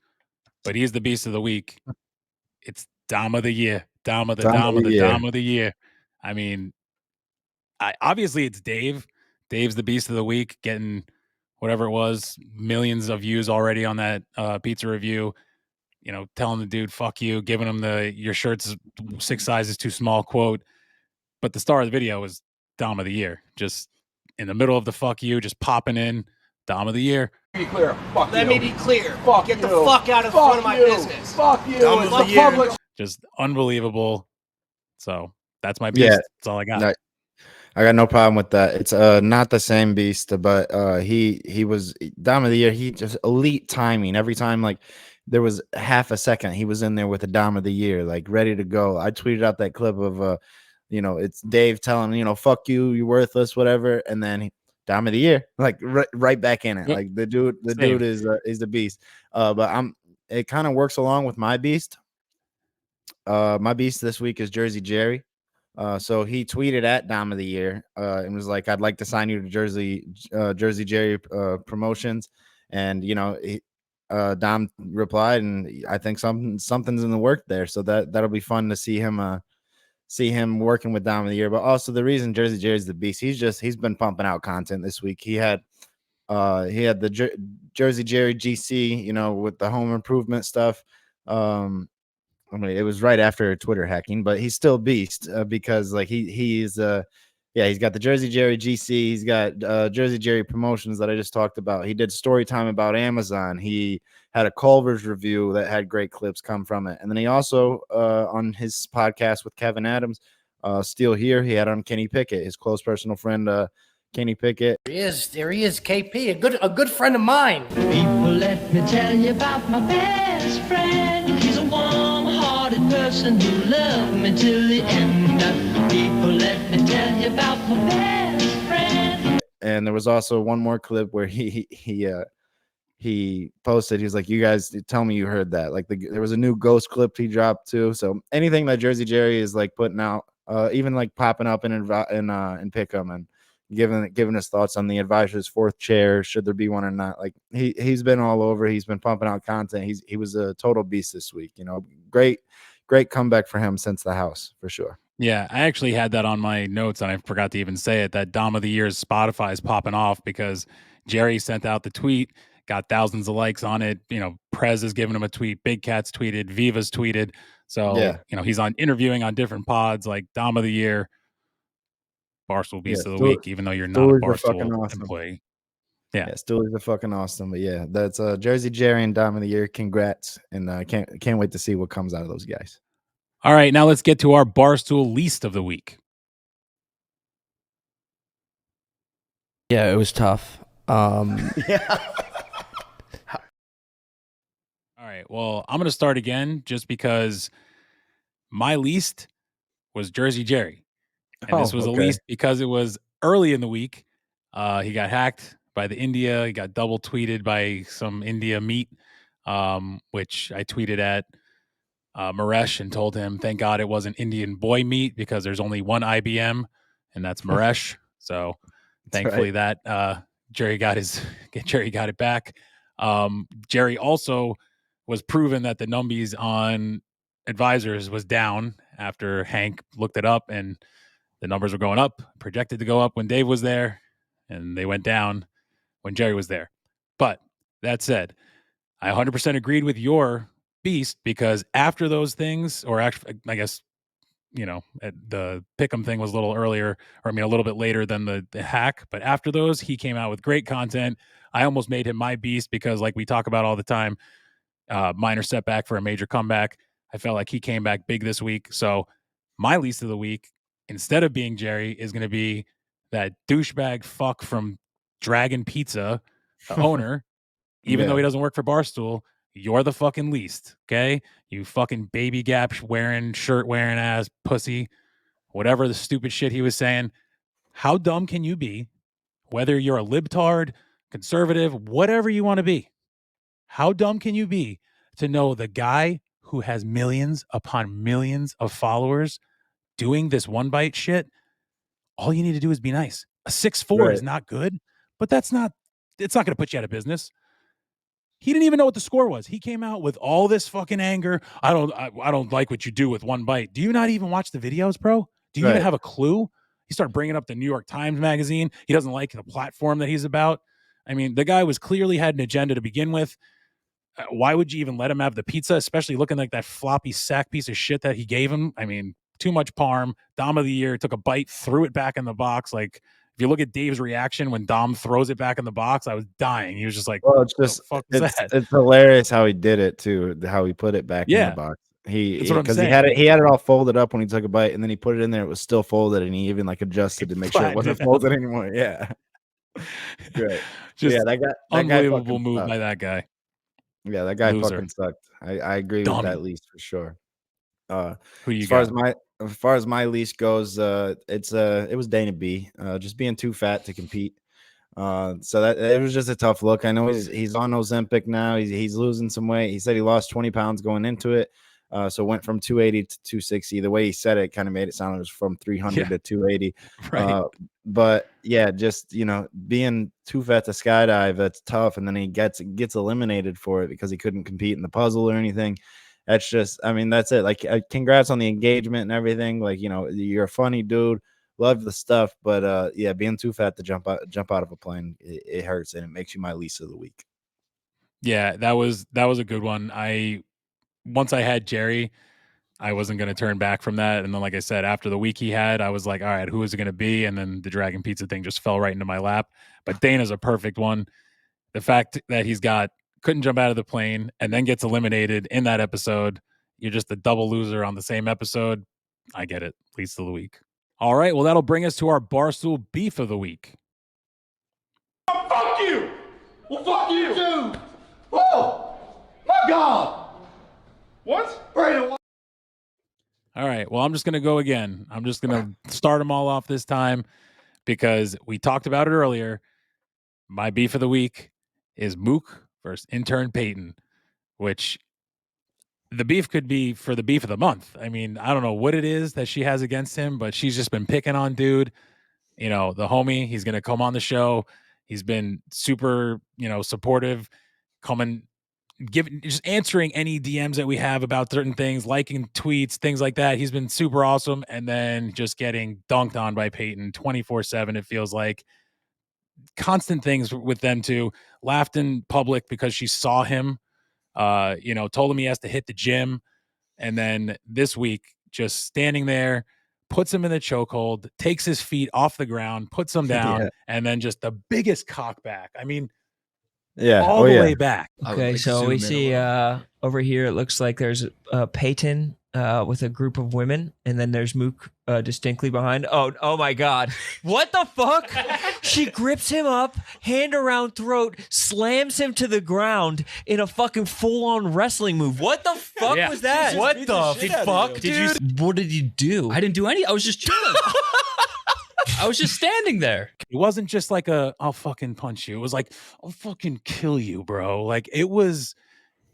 but he's the beast of the week. It's Dom of the Year. Dom of the Year. I mean, obviously it's Dave. Dave's the beast of the week, getting whatever it was, millions of views already on that pizza review. Telling the dude, fuck you, giving him your shirt's 6 sizes too small quote. But the star of the video was Dom of the Year. Just in the middle of the fuck you, just popping in, Dom of the Year. Be clear. Fuck Let you. me be clear. Fuck Get you. the fuck out of Fuck front of my you. business. Fuck you. Dumb It's of a the year. public. Just unbelievable. So that's my beast. Yeah. That's all I got. I got no problem with that. It's not the same beast, but he was Dom of the Year. He just elite timing every time. Like there was half a second he was in there with a Dom of the Year, like ready to go. I tweeted out that clip of it's Dave telling fuck you, you're worthless, whatever, and then Dom of the Year, like right back in it. Yep. Like the dude is the beast. But it kind of works along with my beast. My beast this week is Jersey Jerry. So he tweeted at Dom of the Year and was like, "I'd like to sign you to Jersey Jerry Promotions." And Dom replied, and I think something's in the work there. So that'll be fun to see him working with Dom of the Year. But also the reason Jersey Jerry's the beast, he's been pumping out content this week. He had the Jersey Jerry GC, with the home improvement stuff. I mean, it was right after Twitter hacking, but he's still beast because like he's got the Jersey Jerry GC, he's got Jersey Jerry Promotions that I just talked about. He did story time about Amazon. He had a Culver's review that had great clips come from it, and then he also on his podcast with Kevin Adams, Still Here, he had on Kenny Pickett, his close personal friend, Kenny Pickett. There he is, KP, a good friend of mine. People, let me tell you about my best friend. He's a warm-hearted person who loved me till the end. People, let me tell you about my best friend. And there was also one more clip where he posted, he's like, "You guys tell me you heard that." Like there was a new ghost clip he dropped too. So anything that Jersey Jerry is like putting out, even like popping up in Pick'em and giving his thoughts on the advisor's fourth chair, should there be one or not. Like he's been all over. He's been pumping out content. He was a total beast this week. Great comeback for him since the house for sure. Yeah, I actually had that on my notes, and I forgot to even say it, that Dom of the Year's Spotify is popping off because Jerry sent out the tweet, got thousands of likes on it. Prez is giving him a tweet, Big Cat's tweeted, Viva's tweeted. So, Yeah. He's interviewing on different pods, like Dom of the Year, Barstool Yeah, Beast of the Week, even though you're not a Stoolies are fucking Barstool awesome. employee. Yeah. Yeah, Stoolies are fucking awesome. But yeah, that's Jersey Jerry and Dom of the Year. Congrats. And can't wait to see what comes out of those guys. All right, now let's get to our Barstool Least of the Week. Yeah, it was tough. Yeah. All right, well, I'm going to start again just because my least was Jersey Jerry. And this was a okay. least because it was early in the week. He got hacked by the India. He got double tweeted by some India meat, which I tweeted at Maresh and told him, thank God it wasn't Indian boy meat because there's only one IBM, and that's Maresh. So thankfully that Jerry got it back. Jerry also was proven that the numbies on advisors was down after Hank looked it up, and the numbers were going up, projected to go up when Dave was there, and they went down when Jerry was there. But that said, I 100% agreed with your beast because after those things, or actually, I guess, the Pick'em thing was a little earlier, or a little bit later than the hack. But after those, he came out with great content. I almost made him my beast because, like we talk about all the time, minor setback for a major comeback. I felt like he came back big this week. So my least of the week, instead of being Jerry, is going to be that douchebag fuck from Dragon Pizza owner. Even though he doesn't work for Barstool, you're the fucking least. Okay, you fucking baby gap shirt wearing ass pussy, whatever the stupid shit he was saying. How dumb can you be? Whether you're a libtard, conservative, whatever you want to be, how dumb can you be to know the guy who has millions upon millions of followers doing this one bite shit? All you need to do is be nice. A 6'4" is not good, but it's not going to put you out of business. He didn't even know what the score was. He came out with all this fucking anger. I don't like what you do with one bite. Do you not even watch the videos, bro? Do you even have a clue? He started bringing up the New York Times magazine. He doesn't like the platform that he's about. The guy was clearly had an agenda to begin with. Why would you even let him have the pizza, especially looking like that floppy sack piece of shit that he gave him? Too much parm. Dom of the Year took a bite, threw it back in the box. Like, if you look at Dave's reaction when Dom throws it back in the box, I was dying. He was just like, well, it's just it's hilarious how he did it too, how he put it back in the box. Because he had it all folded up when he took a bite, and then he put it in there, it was still folded, and he even adjusted to make sure it wasn't folded anymore. Yeah. Great. Just that unbelievable guy move sucked. by that guy. Yeah, that guy Loser. fucking sucked. I agree with that least for sure. Who you as far got? as far as my least goes, it was Dana B. Just being too fat to compete. So that it was just a tough look. I know he's on Ozempic now. He's losing some weight. He said he lost 20 pounds going into it. So went from 280 to 260. The way he said it kind of made it sound like it was from 300 to 280. Right. But yeah, just being too fat to skydive, that's tough. And then he gets eliminated for it because he couldn't compete in the puzzle or anything. That's just, that's it. Like, congrats on the engagement and everything. Like, you're a funny dude. Love the stuff, but yeah, being too fat to jump out of a plane, it hurts, and it makes you my least of the week. Yeah, that was a good one. Once I had Jerry, I wasn't going to turn back from that. And then, like I said, after the week he had, I was like, all right, who is it going to be? And then the Dragon Pizza thing just fell right into my lap. But Dana's a perfect one. The fact that couldn't jump out of the plane and then gets eliminated in that episode, you're just a double loser on the same episode. I get it. Least of the week. All right, well, that'll bring us to our Barstool Beef of the week. Oh, fuck you! Well, fuck you too! Oh, my God! What? Brandon, what? All right, well, I'm just going to go again. I'm just going to start them all off this time because we talked about it earlier. My beef of the week is Mook versus intern Peyton, which the beef could be for the beef of the month. I don't know what it is that she has against him, but she's just been picking on dude. you know, the homie. He's gonna come on the show. He's been super, you know, supportive, coming, giving, just answering any DMs that we have about certain things, liking tweets, things like that. He's been super awesome. And then just getting dunked on by Peyton 24/7. It feels like constant things with them too. Laughed in public because she saw him. You know, told him he has to hit the gym. And then this week, just standing there, puts him in the chokehold, takes his feet off the ground, puts him down, Yeah. and then just the biggest cock back. I mean, Yeah. all Oh the yeah. way back. I would, Okay, like, so zoom we in a see little. over here it looks like there's Peyton with a group of women, and then there's Mook distinctly behind. Oh my God. What the fuck? She grips him up, hand around throat, slams him to the ground in a fucking full-on wrestling move. What the fuck Yeah. was that? What the fuck, Did you dude? What did you do? I didn't do any. I was just chilling. I was just standing there. It wasn't just like a I'll fucking punch you. It was like I'll fucking kill you, bro. Like it was,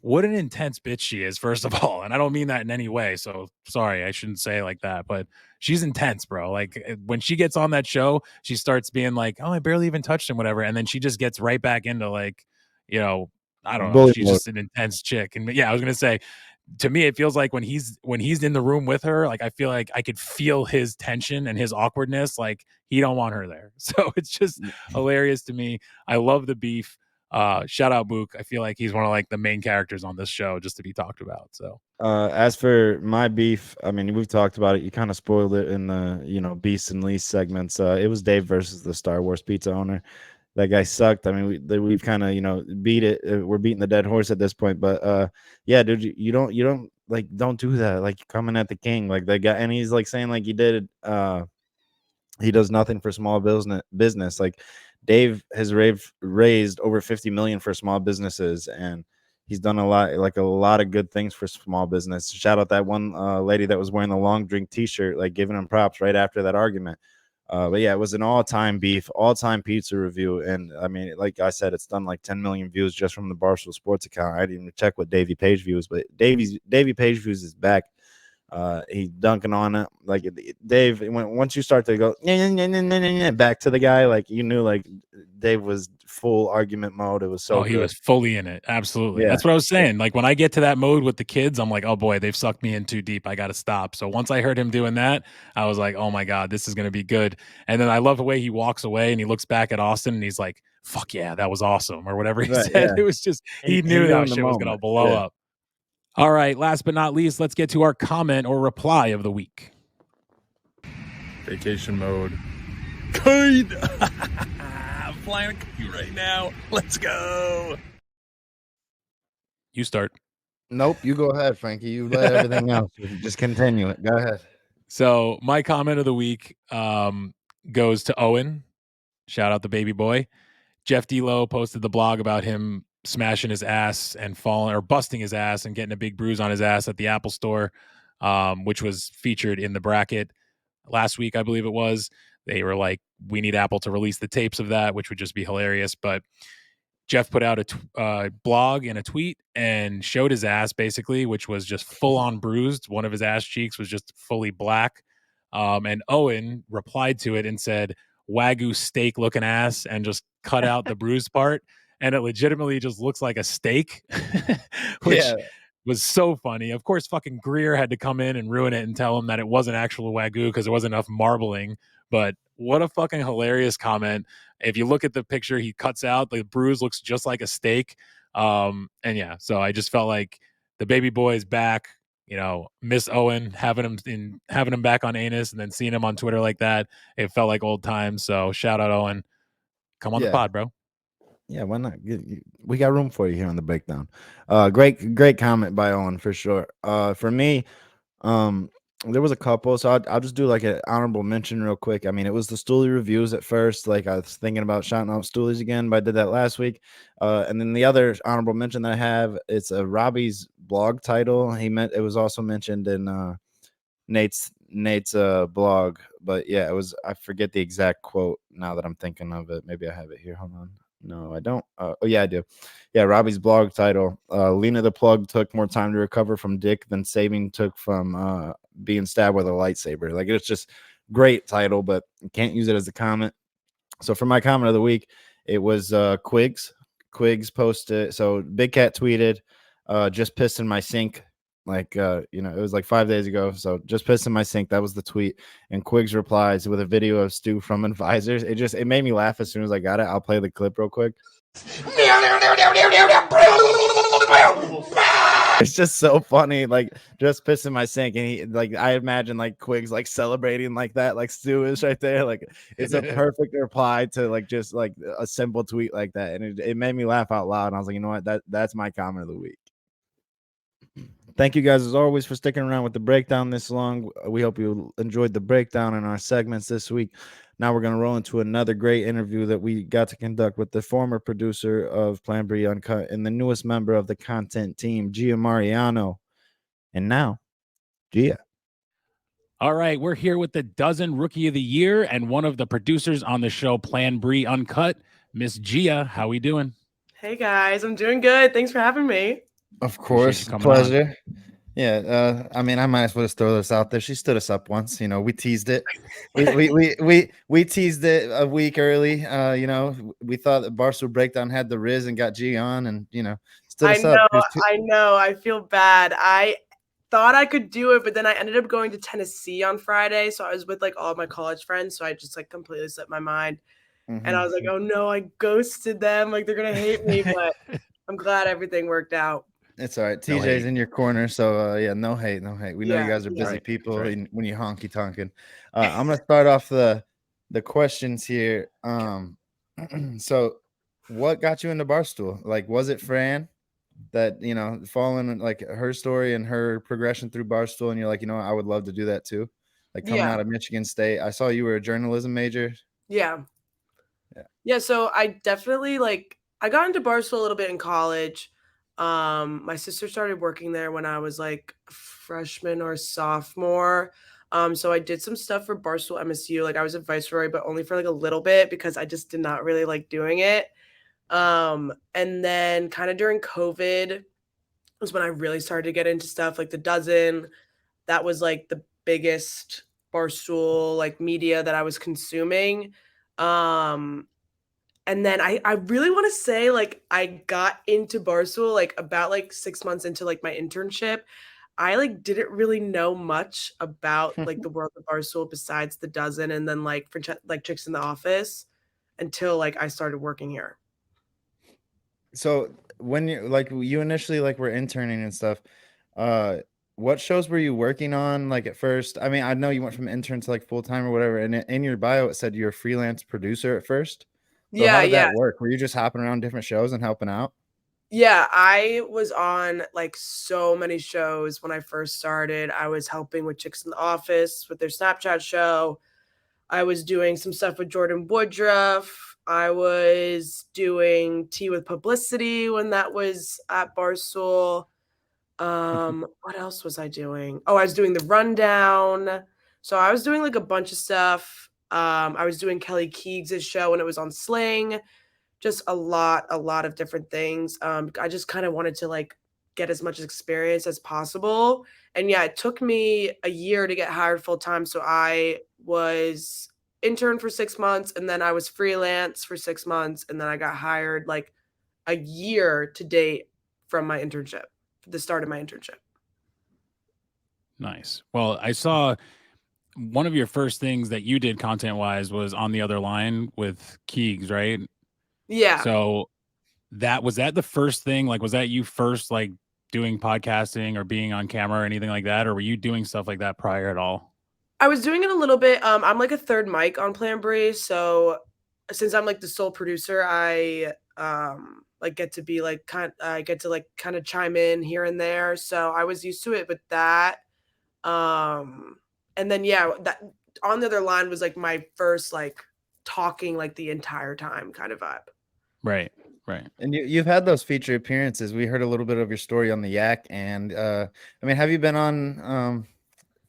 what an intense bitch she is, first of all. And I don't mean that in any way. So sorry, I shouldn't say it like that, but she's intense, bro. Like when she gets on that show, she starts being like, oh, I barely even touched him, whatever. And then she just gets right back into like, you know, I don't know. Bully She's mode. just an intense chick. And yeah, I was gonna say, to me, it feels like when he's in the room with her, like I feel like I could feel his tension and his awkwardness. Like he don't want her there. So it's just hilarious to me. I love the beef. Shout out Book. I feel like he's one of like the main characters on this show just to be talked about. So As for my beef, I mean, we've talked about it. You kind of spoiled it in the, you know, Beast and Least segments. It was Dave versus the Star Wars pizza owner. That guy sucked. I mean, we've kind of, you know, beat it. We're beating the dead horse at this point. But yeah, dude, you don't like, don't do that. Like coming at the king, like that guy, and he's like saying like he does nothing for small business. Like Dave has raised over 50 million for small businesses, and he's done a lot of good things for small business. Shout out that one lady that was wearing the long drink t-shirt, like giving him props right after that argument. But yeah, it was an all-time beef, all-time pizza review. And I mean, like I said, it's done like 10 million views just from the Barstool Sports account. I didn't even check what Davey Page views, but Davey Page views is back. He's dunking on it. Like Dave, once you start to go back to the guy, like you knew like Dave was full argument mode. It was so he good. was fully in it. Absolutely. Yeah. That's what I was saying. Like when I get to that mode with the kids, I'm like, oh boy, they've sucked me in too deep. I got to stop. So once I heard him doing that, I was like, oh my God, this is going to be good. And then I love the way he walks away and he looks back at Austin and he's like, fuck yeah, that was awesome. Or whatever he Right, said. yeah. It was just, he He knew knew that in the shit was going to moment. blow Yeah. up. All right. Last but not least, let's get to our comment or reply of the week. Vacation mode. Kite. I'm flying a kite right now. Let's go. You start. Nope, you go ahead, Frankie. You let everything else. Just continue it. Go ahead. So my comment of the week goes to Owen. Shout out the baby boy. Jeff D'Lo posted the blog about him smashing his ass and falling or busting his ass and getting a big bruise on his ass at the Apple store, which was featured in the bracket last week, I believe it was. They were like, we need Apple to release the tapes of that, which would just be hilarious. But Jeff put out a blog and a tweet and showed his ass basically, which was just full on bruised. One of his ass cheeks was just fully black. And Owen replied to it and said, Wagyu steak looking ass, and just cut out the bruised part. And it legitimately just looks like a steak, which was so funny. Of course, fucking Greer had to come in and ruin it and tell him that it wasn't actual Wagyu because there wasn't enough marbling. But what a fucking hilarious comment. If you look at the picture he cuts out, the bruise looks just like a steak. And yeah, so I just felt like the baby boy is back. You know, miss Owen, having him back on Anus and then seeing him on Twitter like that. It felt like old times. So shout out Owen. Come on the pod, bro. Yeah, why not? We got room for you here on the breakdown. Great comment by Owen for sure. For me, there was a couple, so I'll just do like an honorable mention real quick. I mean, it was the Stooley reviews at first. Like I was thinking about shouting out Stoolies again, but I did that last week. And then the other honorable mention that I have, it's a Robbie's blog title. It was also mentioned in Nate's blog, but yeah, it was. I forget the exact quote now that I'm thinking of it. Maybe I have it here. Hold on. No, I don't. Oh yeah, I do. Yeah, Robbie's blog title. Lena the Plug took more time to recover from Dick than Sabin took from being stabbed with a lightsaber. Like it's just great title, but you can't use it as a comment. So for my comment of the week, it was Quigs. Quigs posted. So Big Cat tweeted, just pissed in my sink. Like it was like 5 days ago. So just pissed in my sink. That was the tweet. And Quigs replies with a video of Stu from Advisors. It made me laugh as soon as I got it. I'll play the clip real quick. It's just so funny, like just pissing my sink, and he like I imagine like Quigs like celebrating like that, like Stu is right there, like it's a perfect reply to like just like a simple tweet like that, and it made me laugh out loud. And I was like, you know what, that's my comment of the week. Thank you guys as always for sticking around with the breakdown this long. We hope you enjoyed the breakdown in our segments this week. Now we're going to roll into another great interview that we got to conduct with the former producer of Plan B Uncut and the newest member of the content team, Gia Mariano. And now, Gia. All right, we're here with the dozen Rookie of the Year and one of the producers on the show Plan B Uncut, Miss Gia. How we doing? Hey guys, I'm doing good. Thanks for having me. Of course, pleasure. Yeah, I mean, I might as well just throw this out there. She stood us up once. We teased it. We teased it a week early. We thought that Barstool Breakdown had the Riz and got G on, and stood us up. I know. I feel bad. I thought I could do it, but then I ended up going to Tennessee on Friday, so I was with like all of my college friends. So I just like completely slipped my mind, and I was like, "Oh no, I ghosted them. Like they're gonna hate me." But I'm glad everything worked out. It's all right. TJ's in your corner, so yeah, no hate. We know you guys are busy people when you honky tonking. I'm gonna start off the questions here. So what got you into Barstool? Like, was it Fran that following like her story and her progression through Barstool, and you're like, I would love to do that too? Like coming out of Michigan State, I saw you were a journalism major. Yeah. So I definitely I got into Barstool a little bit in college. My sister started working there when I was like a freshman or sophomore. So I did some stuff for Barstool MSU. Like I was a viceroy, but only for like a little bit because I just did not really like doing it. And then kind of during COVID was when I really started to get into stuff like the Dozen. That was like the biggest Barstool like media that I was consuming. And then I really want to say like I got into Barstool like about like 6 months into like my internship. I like didn't really know much about like the world of Barstool besides the Dozen and then like for like Chicks in the Office until like I started working here. So when you initially like were interning and stuff, what shows were you working on like at first? I mean, I know you went from intern to like full time or whatever, and in your bio it said you're a freelance producer at first. So how did that work? Were you just hopping around different shows and helping out? Yeah, I was on like so many shows when I first started. I was helping with Chicks in the Office with their Snapchat show. I was doing some stuff with Jordan Woodruff. I was doing Tea with Publicity when that was at Barstool. What else was I doing? Oh, I was doing the Rundown. So I was doing like a bunch of stuff. I was doing Kelly Keegs' show when it was on Sling. Just a lot of different things. I just kind of wanted to like get as much experience as possible. And yeah, it took me a year to get hired full time. So I was intern for 6 months and then I was freelance for 6 months. And then I got hired like a year to date from my internship, the start of my internship. Nice. Well, I saw one of your first things that you did content wise was On the Other Line with Keegs, right? Yeah. So was that the first thing? Like, was that you first like doing podcasting or being on camera or anything like that? Or were you doing stuff like that prior at all? I was doing it a little bit. I'm like a third mic on Plan B. So since I'm like the sole producer, I like get to be like I get to like kind of chime in here and there. So I was used to it with that. And then yeah, that On the Other Line was like my first like talking like the entire time kind of vibe. Right. And you've had those feature appearances. We heard a little bit of your story on the Yak, and I mean, have you been on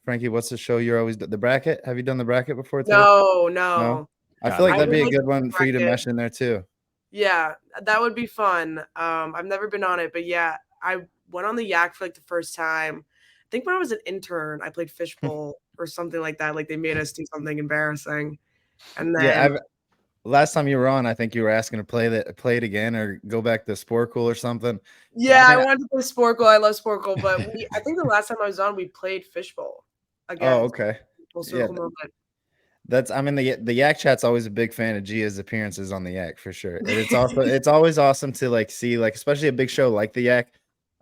Frankie? What's the show you're always the Bracket? Have you done the Bracket before too? No. I feel like that'd be a good one for you to mesh in there too. Yeah, that would be fun. I've never been on it, but yeah, I went on the Yak for like the first time. I think when I was an intern, I played Fishbowl or something like that. Like they made us do something embarrassing. And Yeah, then last time you were on, I think you were asking to play it again or go back to Sporkle or something. So yeah, I I think wanted to play Sporkle. I love Sporkle, but I think the last time I was on, we played Fishbowl again. okay. Full Yeah, circle moment. I mean the Yak Chat's always a big fan of Gia's appearances on the Yak for sure. And it's always awesome to like see like especially a big show like the Yak.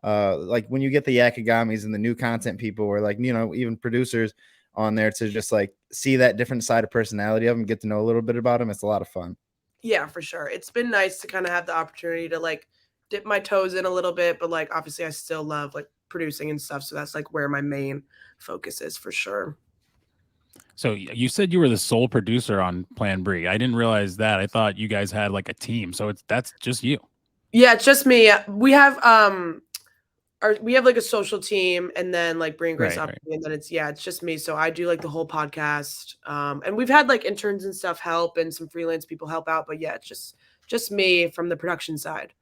Like when you get the Yakagamis and the new content people or like even producers on there to just like see that different side of personality of them, get to know a little bit about them. It's a lot of fun. Yeah, for sure. It's been nice to kind of have the opportunity to like dip my toes in a little bit, but like obviously I still love like producing and stuff. So that's like where my main focus is for sure. So you said you were the sole producer on Plan Brie. I didn't realize that. I thought you guys had like a team. So that's just you. Yeah, it's just me. We have like a social team and then like Brie and Grace Right, up right. and then it's just me. So I do like the whole podcast. And we've had like interns and stuff help and some freelance people help out, but yeah, it's just me from the production side.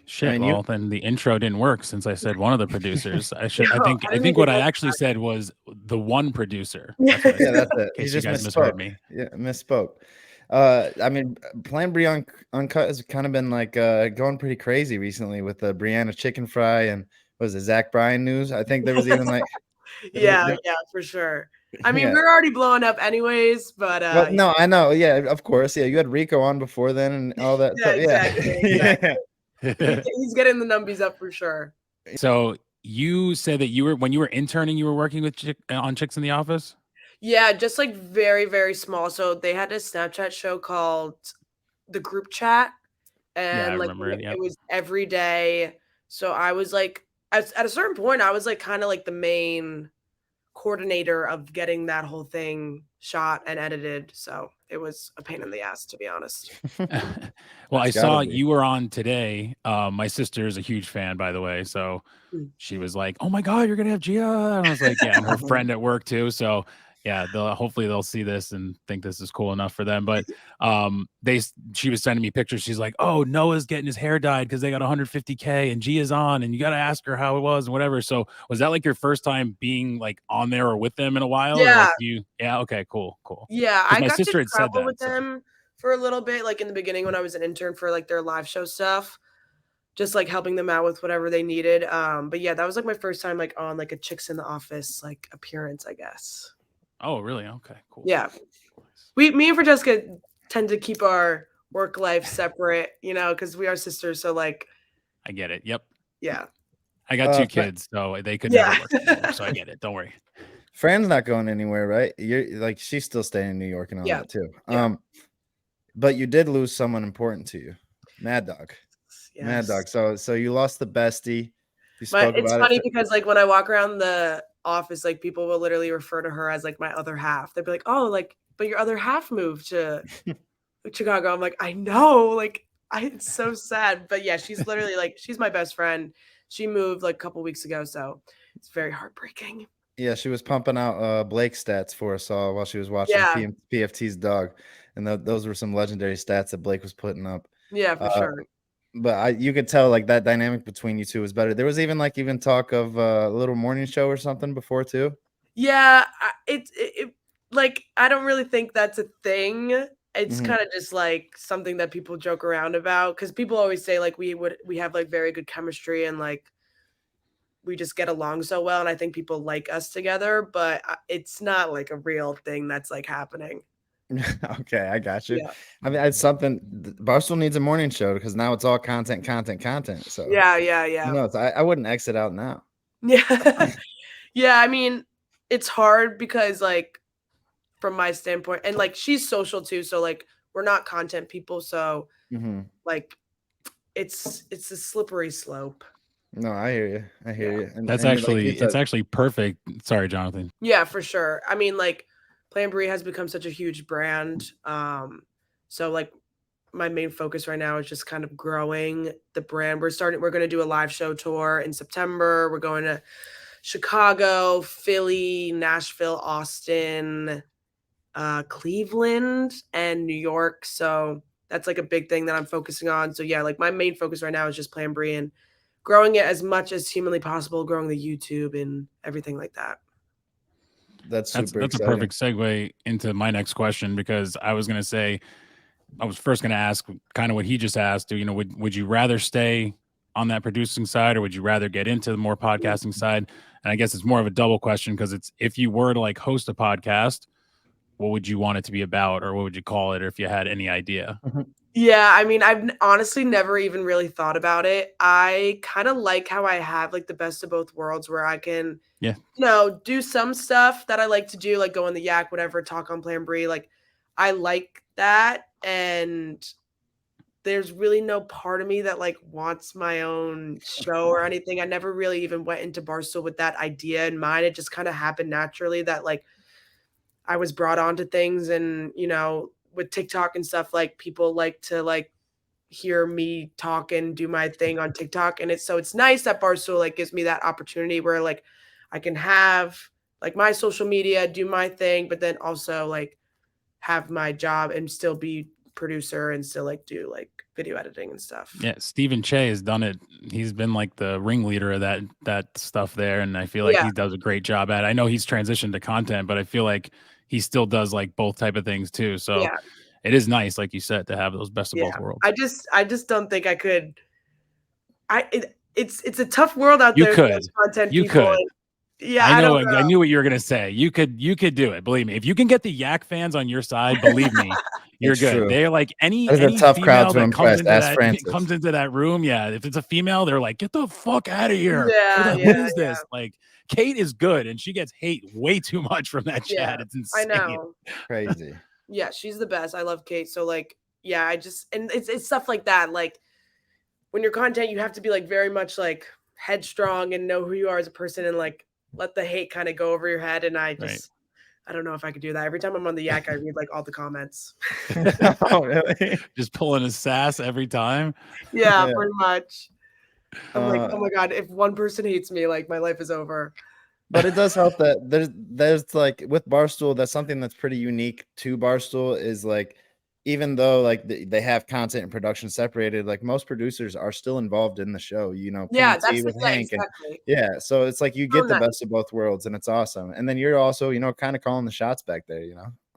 Shit. mean, Well, then the intro didn't work since I said one of the producers. I should. I No, think. I I didn't think even what I know actually that. said was the one producer. That's what I Yeah, said. that's it. In He case you just guys misheard misspoke. me. Yeah, misspoke. I mean, Plan Brie Uncut has kind of been like going pretty crazy recently with the Brianna chicken fry and what was it Zach Bryan news? I think there was even like Yeah, for sure. I mean, Yeah. we're already blowing up anyways, but Well, no, I know. Yeah, of course. Yeah, you had Rico on before then and all that yeah, stuff. exactly. Yeah. He's getting the numbies up for sure. So you said that when you were interning, you were working with on Chicks in the Office. Yeah, just like very, very small. So they had a Snapchat show called The Group Chat, Yeah, I and like remember. Yep. it was every day. So I was like, at a certain point, I was like kind of like the main coordinator of getting that whole thing shot and edited. So it was a pain in the ass, to be honest. Well, I It's gotta saw be. you were on today. My sister is a huge fan, by the way. So Mm. she was like, "Oh my God, you're gonna have Gia," and I was like, "Yeah," and her friend at work too. So yeah, hopefully they'll see this and think this is cool enough for them. But she was sending me pictures. She's like, "Oh, Noah's getting his hair dyed because they got 150K and Gia's on, and you got to ask her how it was and whatever." So was that like your first time being like on there or with them in a while, or Yeah. like you? Yeah, okay, cool. Yeah, 'Cause I my got sister to had said travel that. with So. them for a little bit, like in the beginning when I was an intern for like their live show stuff, just like helping them out with whatever they needed. But yeah, that was like my first time like on like a Chicks in the Office like appearance, I guess. Oh, really? Okay, cool. Yeah. Me and Francesca tend to keep our work life separate, because we are sisters. So like, I get it. Yep. yeah. I got two kids, so they could Yeah. never work together. So I get it. Don't worry. Fran's not going anywhere, right? You're like she's still staying in New York and all Yeah. that too. Yeah. But you did lose someone important to you, Mad Dog. Mad Dog. So you lost the bestie. You spoke It's about funny it. because like when I walk around the office, like people will literally refer to her as like my other half. They'd be like, "Oh, like, but your other half moved to Chicago." I'm like, I know, like, it's so sad, but yeah, she's literally like, she's my best friend. She moved like a couple weeks ago, so it's very heartbreaking. Yeah, she was pumping out Blake stats for us all while she was watching Yeah. PFT's dog, and those were some legendary stats that Blake was putting up. Yeah, for sure. But you could tell like that dynamic between you two was better. There was even talk of a little morning show or something before too. Yeah, it like I don't really think that's a thing. It's Mhm. kind of just like something that people joke around about because people always say like we have like very good chemistry and like we just get along so well, and I think people like us together, but it's not like a real thing that's like happening. Okay, I got you. Yeah. I mean, it's something Barstool needs a morning show because now it's all content. So Yeah. no, I wouldn't exit out now. Yeah. Yeah, I mean, it's hard because like from my standpoint and like she's social too, so like we're not content people, so like it's a slippery slope. No, I hear you. I hear you. And That's and like actually you said- it's actually perfect. Sorry, Jonathan. Yeah, for sure. I mean, like Plan Brie has become such a huge brand. So like my main focus right now is just kind of growing the brand. We're going to do a live show tour in September. We're going to Chicago, Philly, Nashville, Austin, Cleveland, and New York. So that's like a big thing that I'm focusing on. So yeah, like my main focus right now is just Plan Brie and growing it as much as humanly possible, growing the YouTube and everything like that. That's super That's a exciting. perfect segue into my next question, because I was going to say, I was first going to ask kind of what he just asked. You know, would you rather stay on that producing side, or would you rather get into the more podcasting side? And I guess it's more of a double question, because it's, if you were to like host a podcast, what would you want it to be about, or what would you call it, or if you had any idea? Yeah, I mean, I've honestly never even really thought about it. I kind of like how I have like the best of both worlds, where I can, Yeah. do some stuff that I like to do, like go on the yak, whatever, talk on Plan Brie. Like, I like that. And there's really no part of me that like wants my own show or anything. I never really even went into Barstool with that idea in mind. It just kind of happened naturally that like I was brought onto things, and with TikTok and stuff, like people like to like hear me talk and do my thing on TikTok. And it's nice that Barstool like gives me that opportunity where like I can have like my social media, do my thing, but then also like have my job and still be producer and still like do like video editing and stuff. Yeah, Stephen Che has done it. He's been like the ringleader of that stuff there, and I feel like Yeah. he does a great job at it. I know he's transitioned to content, but I feel like he still does like both type of things too. So Yeah. it is nice, like you said, to have those best of both Yeah. worlds. I just don't think I could. It's a tough world out You there. could. Those content You people. could. And, yeah, I don't know. I knew what you were gonna say. You could do it. Believe me. If you can get the Yak fans on your side, believe me, you're It's good. true. They're like any That is a tough crowd female to that impress. Ask if it Francis. comes into that room. Yeah, if it's a female, they're like, get the fuck out of here. Yeah, They're like, yeah, what is this? Like, Kate is good, and she gets hate way too much from that Yeah, chat. It's I insane. know. Crazy. Yeah, she's the best. I love Kate. So like, yeah, and it's stuff like that. Like when you're content, you have to be like very much like headstrong and know who you are as a person, and like let the hate kind of go over your head. And I don't know if I could do that. Every time I'm on the yak, I read like all the comments. Oh, really? Just pulling a sass every time. Yeah, Yeah. pretty much. I'm like, oh my God, if one person hates me, like my life is over. But it does help that there's like with Barstool, that's something that's pretty unique to Barstool, is like, even though like they have content and production separated, like most producers are still involved in the show, Yeah, P&T that's with Hank. exactly. And so it's like you get the nice. best of both worlds, and it's awesome. And then you're also, kind of calling the shots back there,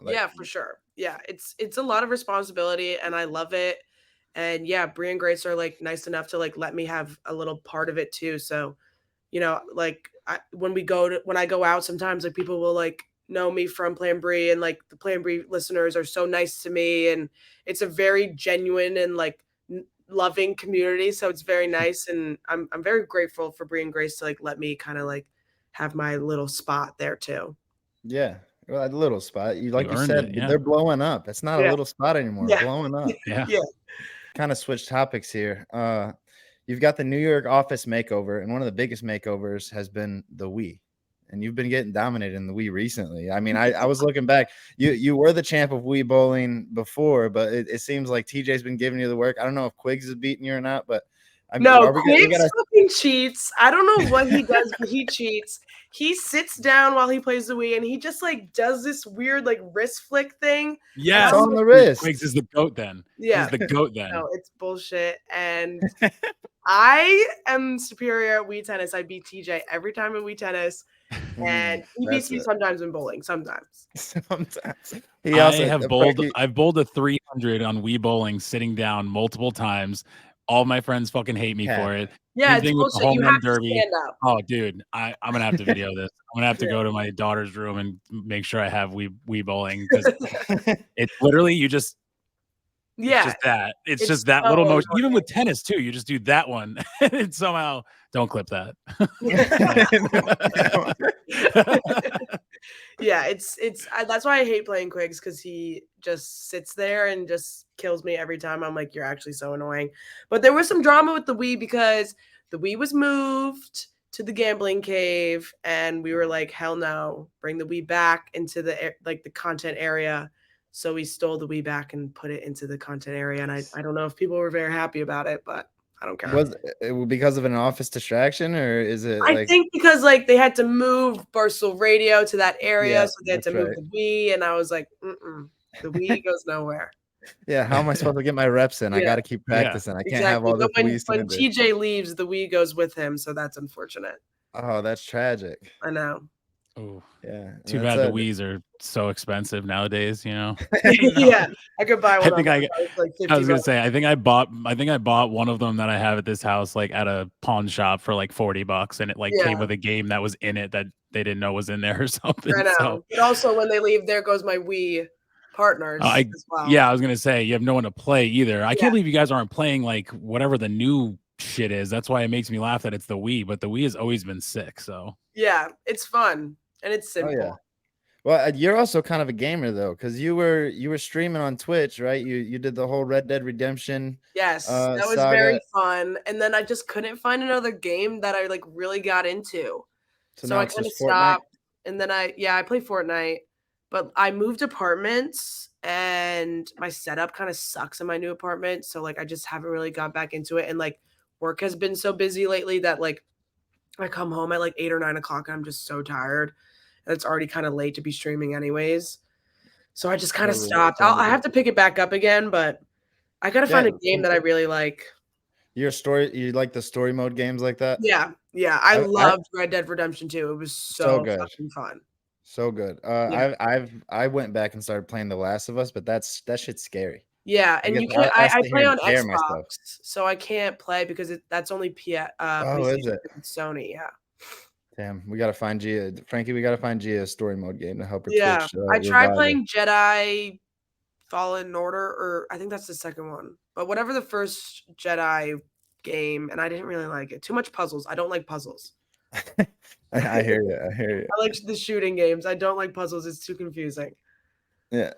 like, Yeah, for sure. Yeah, it's a lot of responsibility, and I love it. And yeah, Brie and Grace are like nice enough to like let me have a little part of it too. So, like when I go out, sometimes like people will like know me from Plan Brie, and like the Plan Brie listeners are so nice to me, and it's a very genuine and like loving community. So it's very nice, and I'm very grateful for Brie and Grace to like let me kind of like have my little spot there too. yeah. Well, a little spot. You earned said, it, yeah. they're blowing up. It's not a Yeah. little spot anymore. Yeah. Blowing up. Yeah. Yeah. Kind of switch topics here. You've got the New York office makeover, and one of the biggest makeovers has been the Wii. And you've been getting dominated in the Wii recently. I mean, I was looking back. You were the champ of Wii bowling before, but it seems like TJ's been giving you the work. I don't know if Quigs is beating you or not, but I mean, No, we Quigs gotta, fucking cheats. I don't know what he does, but he cheats. He sits down while he plays the Wii, and he just like does this weird like wrist flick thing. Yes. it's on the wrist. Quiggs is the goat then. Yeah. He's the goat then. No, it's bullshit. And I am superior at Wii tennis. I beat TJ every time in Wii tennis, and he beats That's me it. sometimes in bowling. Sometimes. Sometimes he also I've bowled a 300 on Wii bowling sitting down multiple times. All my friends fucking hate me for it. Yeah, Same it's thing with the bullshit. You home run have to derby. stand up. Oh, dude, I'm gonna have to video this. I'm gonna have to go to my daughter's room and make sure I have Wii bowling, because it's literally it's Yeah. just that. It's It's just that so little motion. Even annoying. with tennis too, you just do that one, and somehow don't clip that. Yeah, that's why I hate playing Quigs, because he just sits there and just kills me every time. I'm like, you're actually so annoying. But there was some drama with the Wii, because the Wii was moved to the gambling cave, and we were like, hell no, bring the Wii back into the the content area. So we stole the Wii back and put it into the content area, and I don't know if people were very happy about it, but I don't care. Was it because of an office distraction, or is it I like think because like they had to move Barstool Radio to that area, Yeah, so they had to that's move right. the Wii, and I was like, the Wii goes nowhere. Yeah, how am I supposed to get my reps in? I Yeah. got to keep practicing. I can't have Exactly. all this But Wii when synergy. TJ leaves, the Wii goes with him, so that's unfortunate. Oh, that's tragic. I know. Ooh, Yeah, and too that's bad the Wii's are so expensive nowadays. No. Yeah, I could buy I one on think my I for like I was 50 gonna bucks. say I think I bought one of them that I have at this house like at a pawn shop for like $40, and it like came Yeah. with a game that was in it that they didn't know was in there or I something. So know. But also when they leave, there goes my Wii partners as well. yeah, I was gonna say you have no one to play either. I Yeah. can't believe you guys aren't playing like whatever the new shit is. That's why it makes me laugh that it's the Wii, but the Wii has always been sick. So Yeah, it's fun and it's Oh simple. yeah. Well, you're also kind of a gamer though, because you were streaming on Twitch, right? You did the whole Red Dead Redemption Yes, that was very saga. fun. And then I just couldn't find another game that I like really got into. So So now I it's kind of just Fortnite. stopped. And then I play Fortnite, but I moved apartments and my setup kind of sucks in my new apartment. So like I just haven't really got back into it. And like work has been so busy lately that like I come home at like 8 or 9 o'clock and I'm just so tired. And it's already kind of late to be streaming anyways. So I just kind of Totally, stopped. I totally. have to pick it back up again, but I gotta find Yeah, a game that I really like. you like the story mode games like that? Yeah, yeah. I I loved Red Dead Redemption 2. It was so so good. fucking fun. So good. Yeah. I went back and started playing The Last of Us, but that shit's scary. Yeah, and Like you can't. I I sit play here on and tear myself. Xbox, so I can't play because that's only Oh, is PlayStation it? and Sony. Yeah, Damn, we gotta find Gia. Frankie, we gotta find Gia a story mode game to help her yeah. Twitch I tried revival. playing Jedi Fallen Order, or I think that's the second one. But whatever the first Jedi game, and I didn't really like it. Too much puzzles. I don't like puzzles. I hear you. I hear you. I like the shooting games. I don't like puzzles. It's too confusing. Yeah.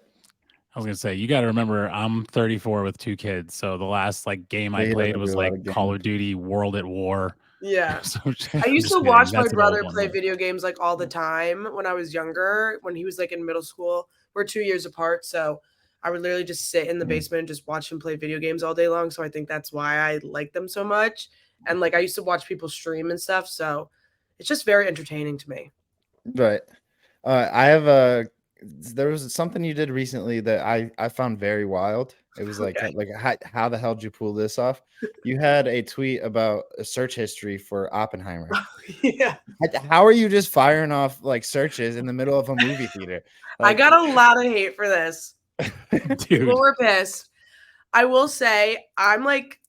I was gonna say you got to remember I'm 34 with 2 kids, so the last like game Yeah, I he played doesn't was do a lot like of Call gaming. of Duty World at War. Yeah. So I I'm used just to kidding. watch my That's an old brother one, play though. video games like all the time when I was younger, when he was like in middle school. We're 2 years apart, so I would literally just sit in the basement and just watch him play video games all day long. So I think that's why I like them so much. And like I used to watch people stream and stuff, so it's just very entertaining to me. Right. I have a. There was something you did recently that I found very wild. It was like Okay. like how the hell did you pull this off? You had a tweet about a search history for Oppenheimer. Yeah. How are you just firing off like searches in the middle of a movie theater? I Like, got a lot of hate for this. Dude. People were pissed. I will say, I'm like,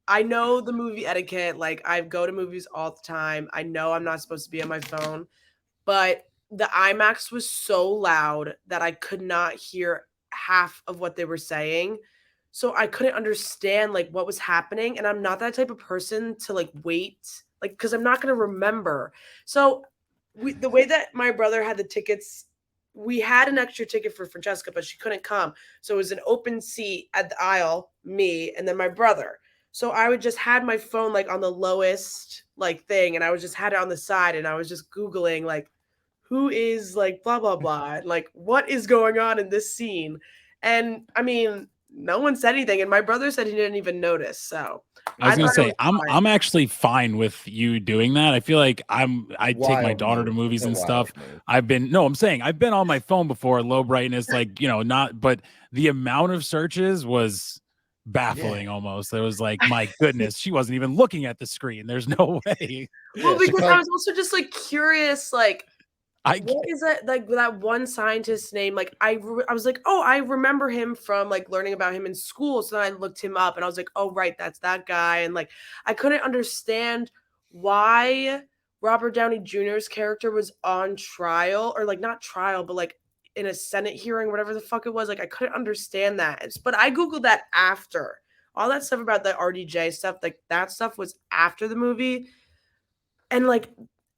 I know the movie etiquette. Like, I go to movies all the time. I know I'm not supposed to be on my phone, but the IMAX was so loud that I could not hear half of what they were saying. So I couldn't understand like what was happening. And I'm not that type of person to like wait, like, because I'm not going to remember. So the way that my brother had the tickets, we had an extra ticket for Francesca, but she couldn't come. So it was an open seat at the aisle, me, and then my brother. So I would just had my phone like on the lowest like thing, and I was just had it on the side, and I was just Googling like who is like blah blah blah, and like what is going on in this scene. And I mean, no one said anything, and my brother said he didn't even notice. So I was gonna thought it say was I'm fine. I'm actually fine with you doing that. I feel like I take my wild daughter to move. movies It's a and wild stuff. move. I'm saying I've been on my phone before, low brightness, like not, but the amount of searches was baffling almost. It was like, my goodness, she wasn't even looking at the screen. There's no way. Well, Yeah, she because I probably- was also just like curious, like what is that like that one scientist's name? Like I was like, oh, I remember him from like learning about him in school. So then I looked him up and I was like, oh right, that's that guy. And like I couldn't understand why Robert Downey Jr.'s character was on trial, or like not trial, but like in a Senate hearing, whatever the fuck it was. Like I couldn't understand that. But I Googled that after. All that stuff about the RDJ stuff, like that stuff was after the movie. And like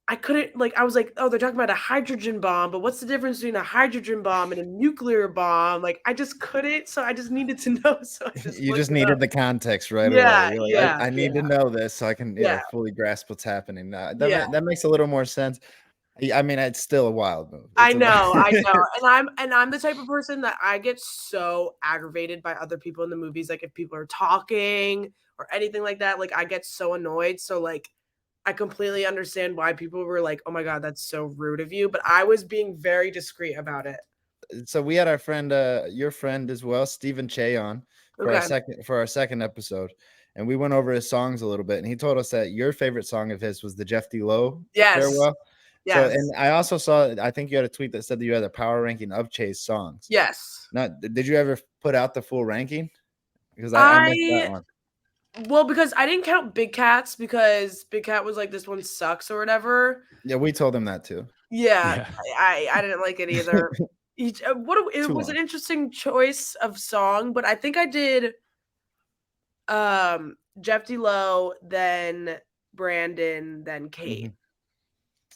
I couldn't, like I was like, oh, they're talking about a hydrogen bomb, but what's the difference between a hydrogen bomb and a nuclear bomb? Like I just couldn't, so I just needed to know. So I just You just looked it needed up. the context right Yeah, away. You're like, yeah, I need to know this so I can Yeah. fully grasp what's happening. Yeah. That makes a little more sense. I mean, it's still a wild move. I It's a know, wild- I know. And I'm the type of person that I get so aggravated by other people in the movies. Like if people are talking or anything like that, like I get so annoyed. So like I completely understand why people were like, oh my God, that's so rude of you. But I was being very discreet about it. So we had our friend, your friend as well, Stephen Che, on for Okay. our second episode, and we went over his songs a little bit, and he told us that your favorite song of his was the Jeff D. Lowe Yes. Farewell. Yes. and I also saw, I think you had a tweet that said that you had a power ranking of Che's songs. Yes. Now, did you ever put out the full ranking? Because I missed that one. Well, because I didn't count Big Cats because Big Cat was like, this one sucks or whatever. Yeah, we told him that too. Yeah, Yeah. I didn't like it either. It Too was an long. interesting choice of song, but I think I did Jeff D. Lowe, then Brandon, then Kate.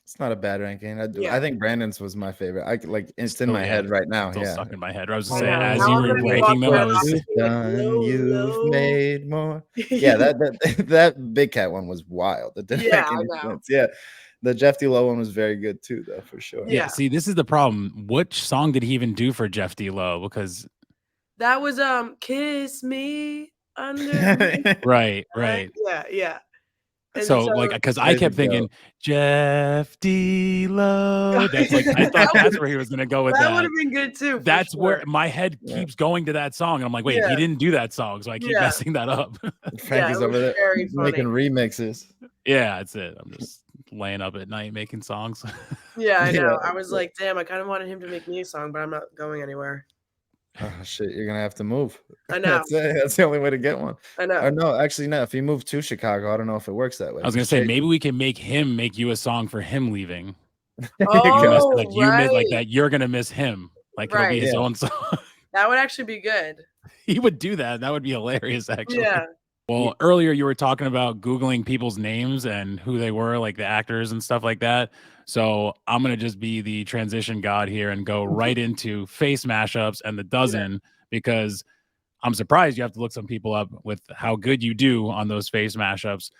It's not a bad ranking. I Yeah. think Brandon's was my favorite. It's in Still, my yeah, head right now. Still Yeah. stuck in my head. I was I saying, know. as Now you I'm were gonna be ranking them, walking I around was being like, low, You've low. made more. Yeah, that Big Cat one was wild. It didn't Yeah, make I any know. sense. Yeah. The Jeff D. Lowe one was very good too, though, for sure. yeah. Yeah. See, this is the problem. Which song did he even do for Jeff D. Lowe? Because That was Kiss Me Under. right. Yeah. And So, like, because I There's a kept thinking goat. Jeff D. Lowe. That's like I thought that's where he was gonna go with that would that. have been good too. For That's sure. where my head Yeah. keeps going to that song, and I'm like, wait, he Yeah. didn't do that song, so I keep Yeah. messing that up. Frankie's it over was there very making funny. remixes. Yeah, that's it. I'm just laying up at night making songs. Yeah, I know. Yeah. I was like, damn, I kind of wanted him to make me a song, but I'm not going anywhere. Oh shit, you're gonna have to move. I know. That's it. That's the only way to get one. I know. Or no, actually, no. If you move to Chicago, I don't know if it works that way. I was gonna say maybe we can make him make you a song for him leaving. Oh, Like you miss like right. that. You're gonna miss him. Like it'll be Right. his Yeah. own song. That would actually be good. He would do that. That would be hilarious, actually. Yeah. Well, earlier you were talking about Googling people's names and who they were, like the actors and stuff like that. So I'm going to just be the transition god here and go right into face mashups and the dozen because I'm surprised you have to look some people up with how good you do on those face mashups.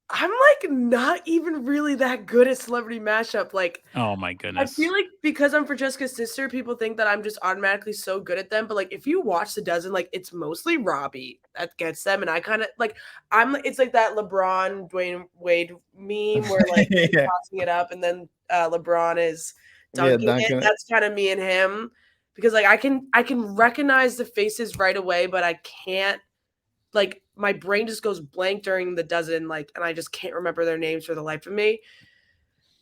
I'm like not even really that good at celebrity mashup. Like, Oh my I goodness. feel like because I'm Francesca's sister, people think that I'm just automatically so good at them. But like, if you watch the dozen, like it's mostly Robbie that gets them, and I kind of like it's like that LeBron Dwayne Wade meme where like he's Yeah. tossing it up, and then LeBron is dunking dunking it. it. That's kind of me and him because like I can recognize the faces right away, but I can't. Like my brain just goes blank during the dozen, like, and I just can't remember their names for the life of me.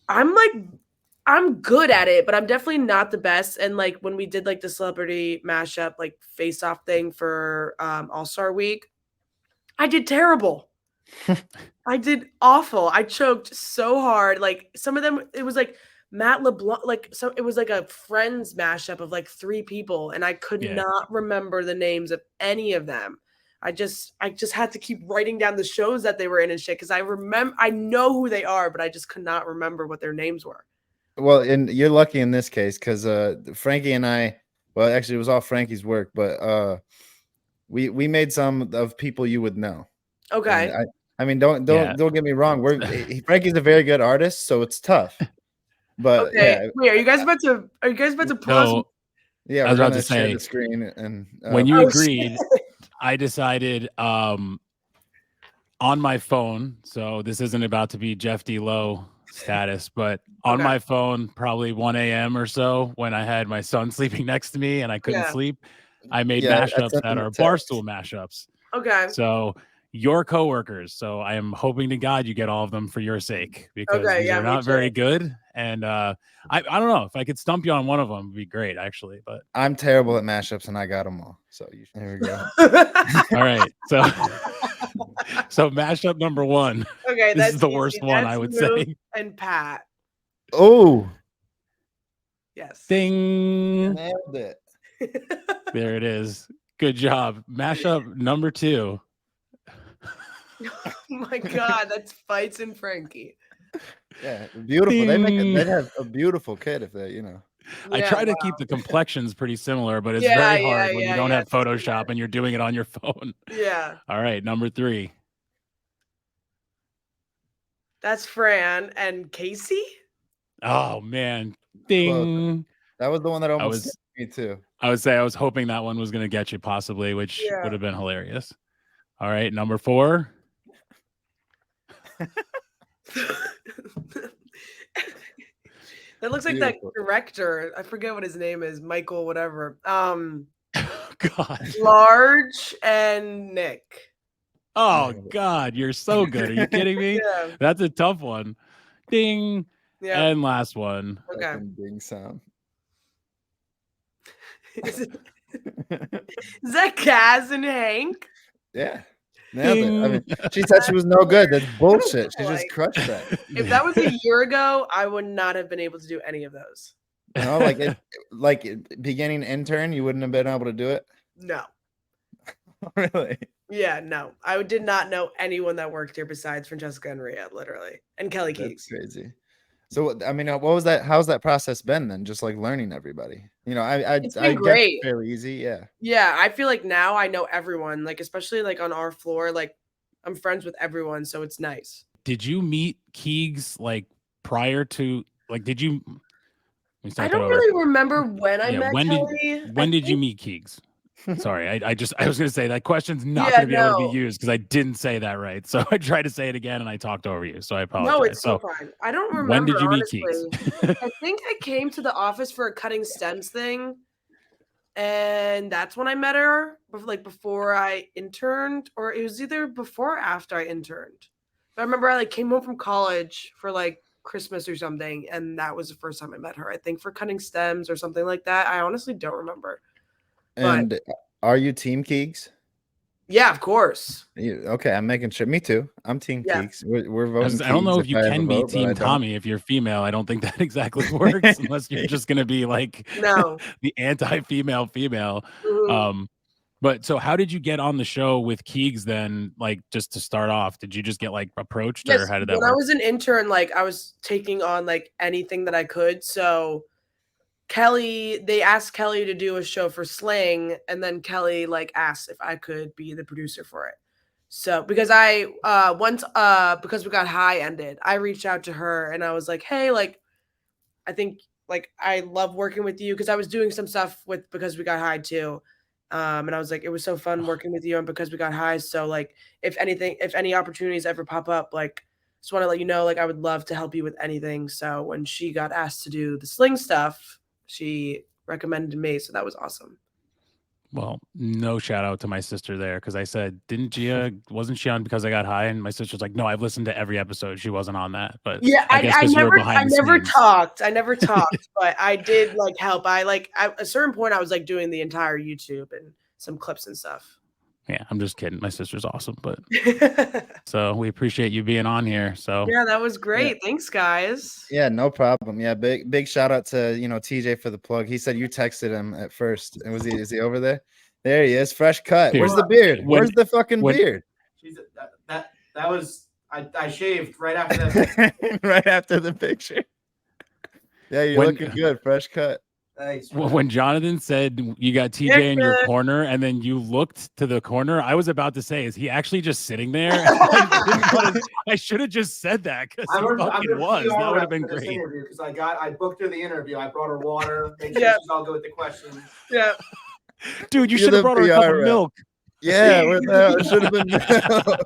I'm good at it, but I'm definitely not the best. And like when we did like the celebrity mashup, like face off thing for All-Star Week, I did terrible. I did awful. I choked so hard. Like some of them, it was like Matt LeBlanc, like so it was like a Friends mashup of like 3 people, and I could Yeah. not remember the names of any of them. I just had to keep writing down the shows that they were in and shit because I know who they are, but I just could not remember what their names were. Well, and you're lucky in this case because Frankie and I, well, actually, it was all Frankie's work, but we made some of people you would know. Okay. And I mean, don't get me wrong. Frankie's a very good artist, so it's tough. But Okay. yeah, Wait, are you guys about to pull us? So yeah, I was we're about gonna to share say, the screen and when you Oh, agreed, I decided on my phone. So this isn't about to be Jeff D. Lowe status, but on Okay. my phone, probably 1 a.m. or so, when I had my son sleeping next to me and I couldn't Yeah. sleep, I made Yeah, I mashups sent that him a are text. Barstool mashups. Okay. So your coworkers. So I am hoping to God you get all of them for your sake because Okay, these yeah, are me not very too. good. And I don't know if I could stump you on one of them, it'd be great actually. But I'm terrible at mashups, and I got them all. So there we go. all right, so so mashup number 1. Okay, This that's is the easy. worst one, I That's would Luke say. and Pat. Oh, Yes. Ding. nailed it. There it is. Good job. Mashup number 2. Oh my God, that's Fights and Frankie. Yeah, beautiful. Ding. They'd have a beautiful kid if they, I Yeah, try to wow. keep the complexions pretty similar, but it's Yeah, very yeah, hard when you yeah, don't yeah, have to do Photoshop that. and you're doing it on your phone. Yeah, All right, number 3. that's Fran and Casey. Oh man. Ding. That was the one that almost was- hit me too. I would say I was hoping that one was going to get you possibly, which Yeah. would have been hilarious. All right, number 4. That looks like Beautiful. that director. I forget what his name is. Michael, whatever. God. Large and Nick. Oh God, you're so good. Are you kidding me? Yeah. That's a tough one. Ding. Yeah. And last one. Okay. Fucking Bing sound. Is that Kaz and Hank? Yeah. Nailed it. I mean, Ding. she said she was no good. That's bullshit. She Like, just crushed that. if that was a year ago, I would not have been able to do any of those. No, beginning intern, you wouldn't have been able to do it. No. Really? Yeah, no. I did not know anyone that worked here besides Francesca and Rhea, literally, and Kelly That's Keegs. crazy. So I mean, what was that? How's that process been then? Just like learning everybody. You know, It's I been get great. fairly easy. Yeah. Yeah, I feel like now I know everyone, like especially like on our floor, like I'm friends with everyone, so it's nice. Did you meet Keegs like prior to like? Did you? Let me I start that don't over. really remember when I Yeah, met when Kelly. did you meet Keegs? Sorry, I was gonna say that question's not Yeah, gonna be able to be no. used because I didn't say that right. So I tried to say it again and I talked over you. So I apologize. No, it's so so fine. I don't remember. when did you meet honestly. Keegs? I think I came to the office for a cutting stems thing, and that's when I met her. Like before I interned, or it was either before or after I interned. But I remember I like came home from college for like Christmas or something, and that was the first time I met her. I think for cutting stems or something like that. I honestly don't remember. And are you Team Keegs? Yeah, of course. Okay, I'm making sure. Me too. I'm Team Yeah. Keegs. We're voting. I don't know Keegs if you I have a can be vote, but I Team don't. Tommy if you're female. I don't think that exactly works unless you're just gonna be like No. the anti-female female. Mhm. But so how did you get on the show with Keegs then? Like just to start off, did you just get like approached or Yes, how did that when I work? was an intern, like I was taking on like anything that I could. So they asked Kelly to do a show for Sling, and then Kelly like asked if I could be the producer for it. So because because We Got High ended, I reached out to her and I was like, hey, like I think like I love working with you because I was doing some stuff with Because We Got High too. And I was like, it was so fun working with you and Because We Got High. So like if any opportunities ever pop up, like just want to let you know, like I would love to help you with anything. So when she got asked to do the Sling stuff, she recommended me. So that was awesome. Well, no shout out to my sister there because I said, wasn't she on Because I Got High? And my sister's like, no, I've listened to every episode. She wasn't on that. But Yeah, I guess because you were behind the never scenes. talked. I never talked, but I did like help. At a certain point I was like doing the entire YouTube and some clips and stuff. Yeah, I'm just kidding. My sister's awesome, but so we appreciate you being on here. So yeah, that was great. Thanks, guys. Yeah, no problem. Yeah, big shout out to TJ for the plug. He said you texted him at first. And is he over there? There he is, fresh cut. Dude, Where's the beard? Where's the fucking beard? That was I shaved right after that. Right after the picture. Yeah, you're looking good, fresh cut. Thanks. When Jonathan said you got TJ in your corner and then you looked to the corner, I was about to say, is he actually just sitting there? I should have just said that because he fucking was. That would have been great. Because I booked her the interview. I brought her water, made sure she's all good with the questions. Yeah. Dude, you should have brought her a cup of milk. Yeah, it should have been milk.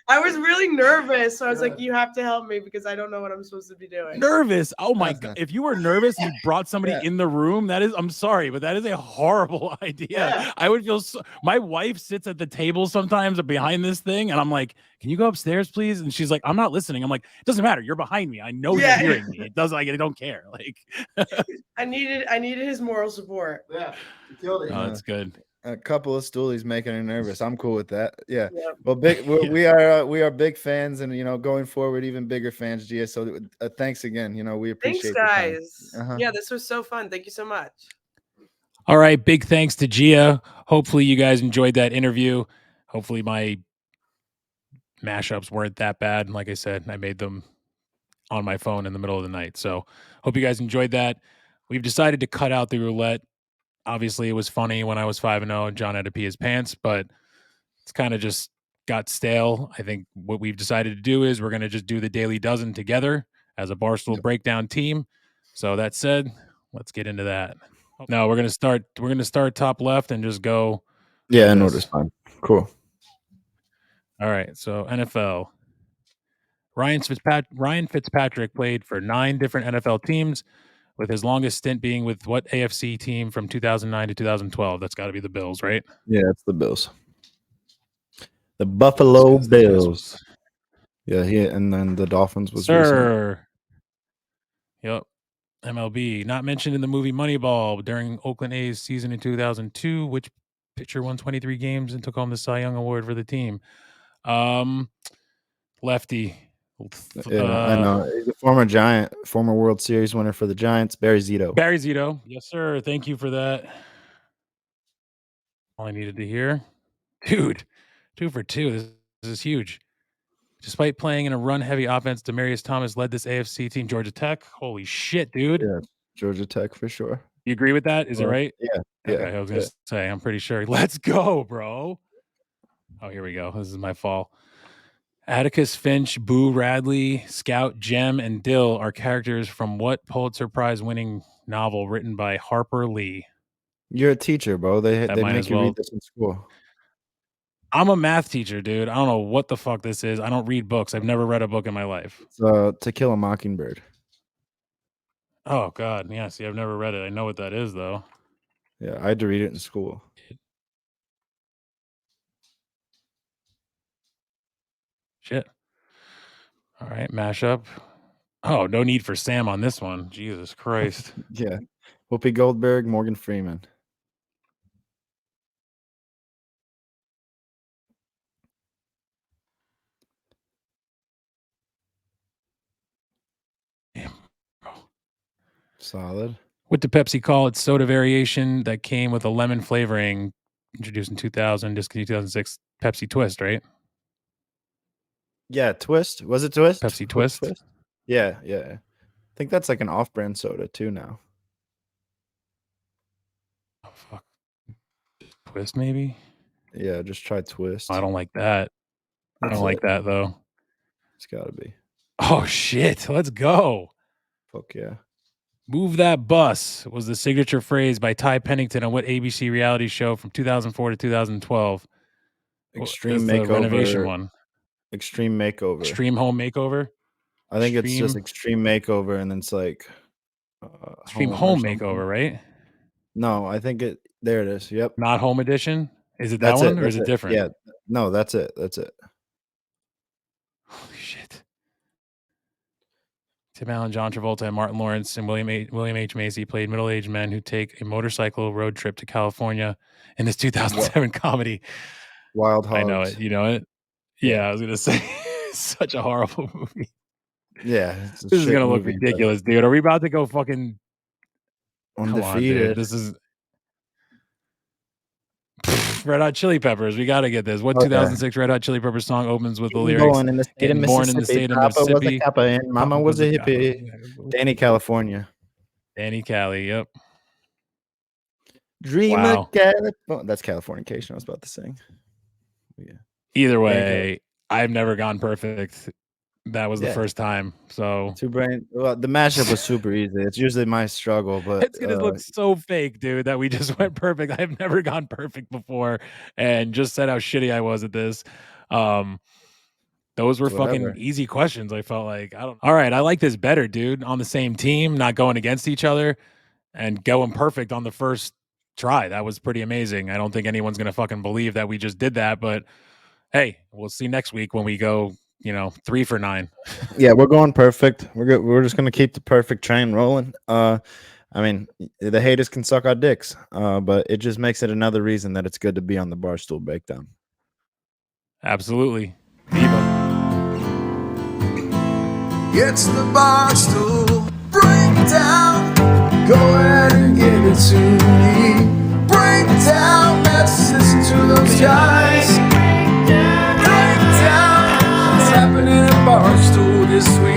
I was really nervous. So I was like, you have to help me because I don't know what I'm supposed to be doing. Nervous. Oh my God. If you were nervous, you brought somebody in the room. I'm sorry, but that is a horrible idea. Yeah. I would feel my wife sits at the table sometimes behind this thing. And I'm like, can you go upstairs, please? And she's like, I'm not listening. I'm like, it doesn't matter. You're behind me. I know you're hearing me. It doesn't, I don't care. Like I needed his moral support. Yeah. You killed it. Oh, that's good. A couple of stoolies making her nervous. I'm cool with that. Yeah. Yep. Well, we are big fans, and going forward, even bigger fans, Gia. So thanks again. We appreciate. Thanks, guys. Yeah, this was so fun. Thank you so much. All right, big thanks to Gia. Hopefully, you guys enjoyed that interview. Hopefully, my mashups weren't that bad. Like I said, I made them on my phone in the middle of the night. So, hope you guys enjoyed that. We've decided to cut out the roulette. Obviously, it was funny when I was 5-0 and John had to pee his pants, but it's kind of just got stale. I think what we've decided to do is we're going to just do the Daily Dozen together as a Barstool breakdown team. So that said, let's get into that. No, we're going to start top left and just go. Yeah, I know this fine. Cool. All right. So NFL. Ryan Fitzpatrick played for 9 different NFL teams, with his longest stint being with what AFC team from 2009 to 2012? That's got to be the Bills, right? Yeah, it's the Bills. The Buffalo Bills. Yeah, and then the Dolphins was Sir. Yep. MLB. Not mentioned in the movie Moneyball during Oakland A's season in 2002. Which pitcher won 23 games and took home the Cy Young Award for the team? Lefty. Yeah, I know. He's a former Giant, former World Series winner for the Giants, Barry Zito. Barry Zito. Yes, sir. Thank you for that. All I needed to hear. Dude, 2 for 2. This is huge. Despite playing in a run-heavy offense, Demaryius Thomas led this AFC team. Georgia Tech. Holy shit, dude. Yeah, Georgia Tech for sure. You agree with that? Is it right? Yeah. Okay, I was going to say, I'm pretty sure. Let's go, bro. Oh, here we go. This is my fall. Atticus Finch, Boo Radley, Scout, Jem, and Dill are characters from what Pulitzer Prize-winning novel written by Harper Lee? You're a teacher, bro. They That might make as you well. read this in school. I'm a math teacher, dude. I don't know what the fuck this is. I don't read books. I've never read a book in my life. It's To Kill a Mockingbird. Oh, God. Yeah, see, I've never read it. I know what that is, though. Yeah, I had to read it in school. Shit. All right, mashup. Oh, no need for Sam on this one. Jesus Christ. Yeah. Whoopi Goldberg, Morgan Freeman. Solid. What did Pepsi call its soda variation that came with a lemon flavoring, introduced in 2000, discontinued 2006? Pepsi Twist, right? Yeah, Twist. Was it Twist? Pepsi Twist? Yeah. I think that's like an off-brand soda too now. Oh, fuck. Twist, maybe? Yeah, just try Twist. I don't like that. I don't like that, though. It's got to be. Oh, shit. Let's go. Fuck yeah. Move that bus was the signature phrase by Ty Pennington on what ABC reality show from 2004 to 2012? Extreme It's the Makeover. renovation one. Extreme Makeover. Extreme Home Makeover? I think it's just Extreme Makeover, and then it's like Extreme Home Makeover, right? No, I think it. There it is. Yep. Not Home Edition. Is it That's that one, it. or is it different? Yeah. No, that's it. That's it. Holy shit. Tim Allen, John Travolta, and Martin Lawrence and William H. Macy played middle-aged men who take a motorcycle road trip to California in this 2007 comedy. Wild Hogs. I know it. You know it? Yeah, I was going to say, such a horrible movie. Yeah. This is going to look ridiculous, dude. Are we about to go fucking undefeated? Come on, dude. This is Red Hot Chili Peppers. We got to get this. What 2006 Red Hot Chili Peppers song opens with the lyrics? Born in the state of Born in the state of Mississippi. Mississippi. Was a Kappa and Mama was a hippie. Danny, California. Danny Cali. Yep. Dreamer Wow. California. That's Californication. I was about to sing. Yeah. Either way, I've never gone perfect. That was the first time. So Well, the mashup was super easy. It's usually my struggle, but it's gonna look so fake, dude, that we just went perfect. I've never gone perfect before, and just said how shitty I was at this. Those were fucking easy questions. I felt like All right, I like this better, dude. On the same team, not going against each other, and going perfect on the first try. That was pretty amazing. I don't think anyone's gonna fucking believe that we just did that, but hey, we'll see next week when we go 3 for 9. Yeah, we're going perfect. We're good. We're just gonna keep the perfect train rolling. I mean, the haters can suck our dicks, but it just makes it another reason that it's good to be on the Barstool Breakdown. Absolutely. It's the Barstool Breakdown. Go ahead and give it to me. Breakdown. Let's listen to those guys. Breakdown. What's happening at Barstool this week?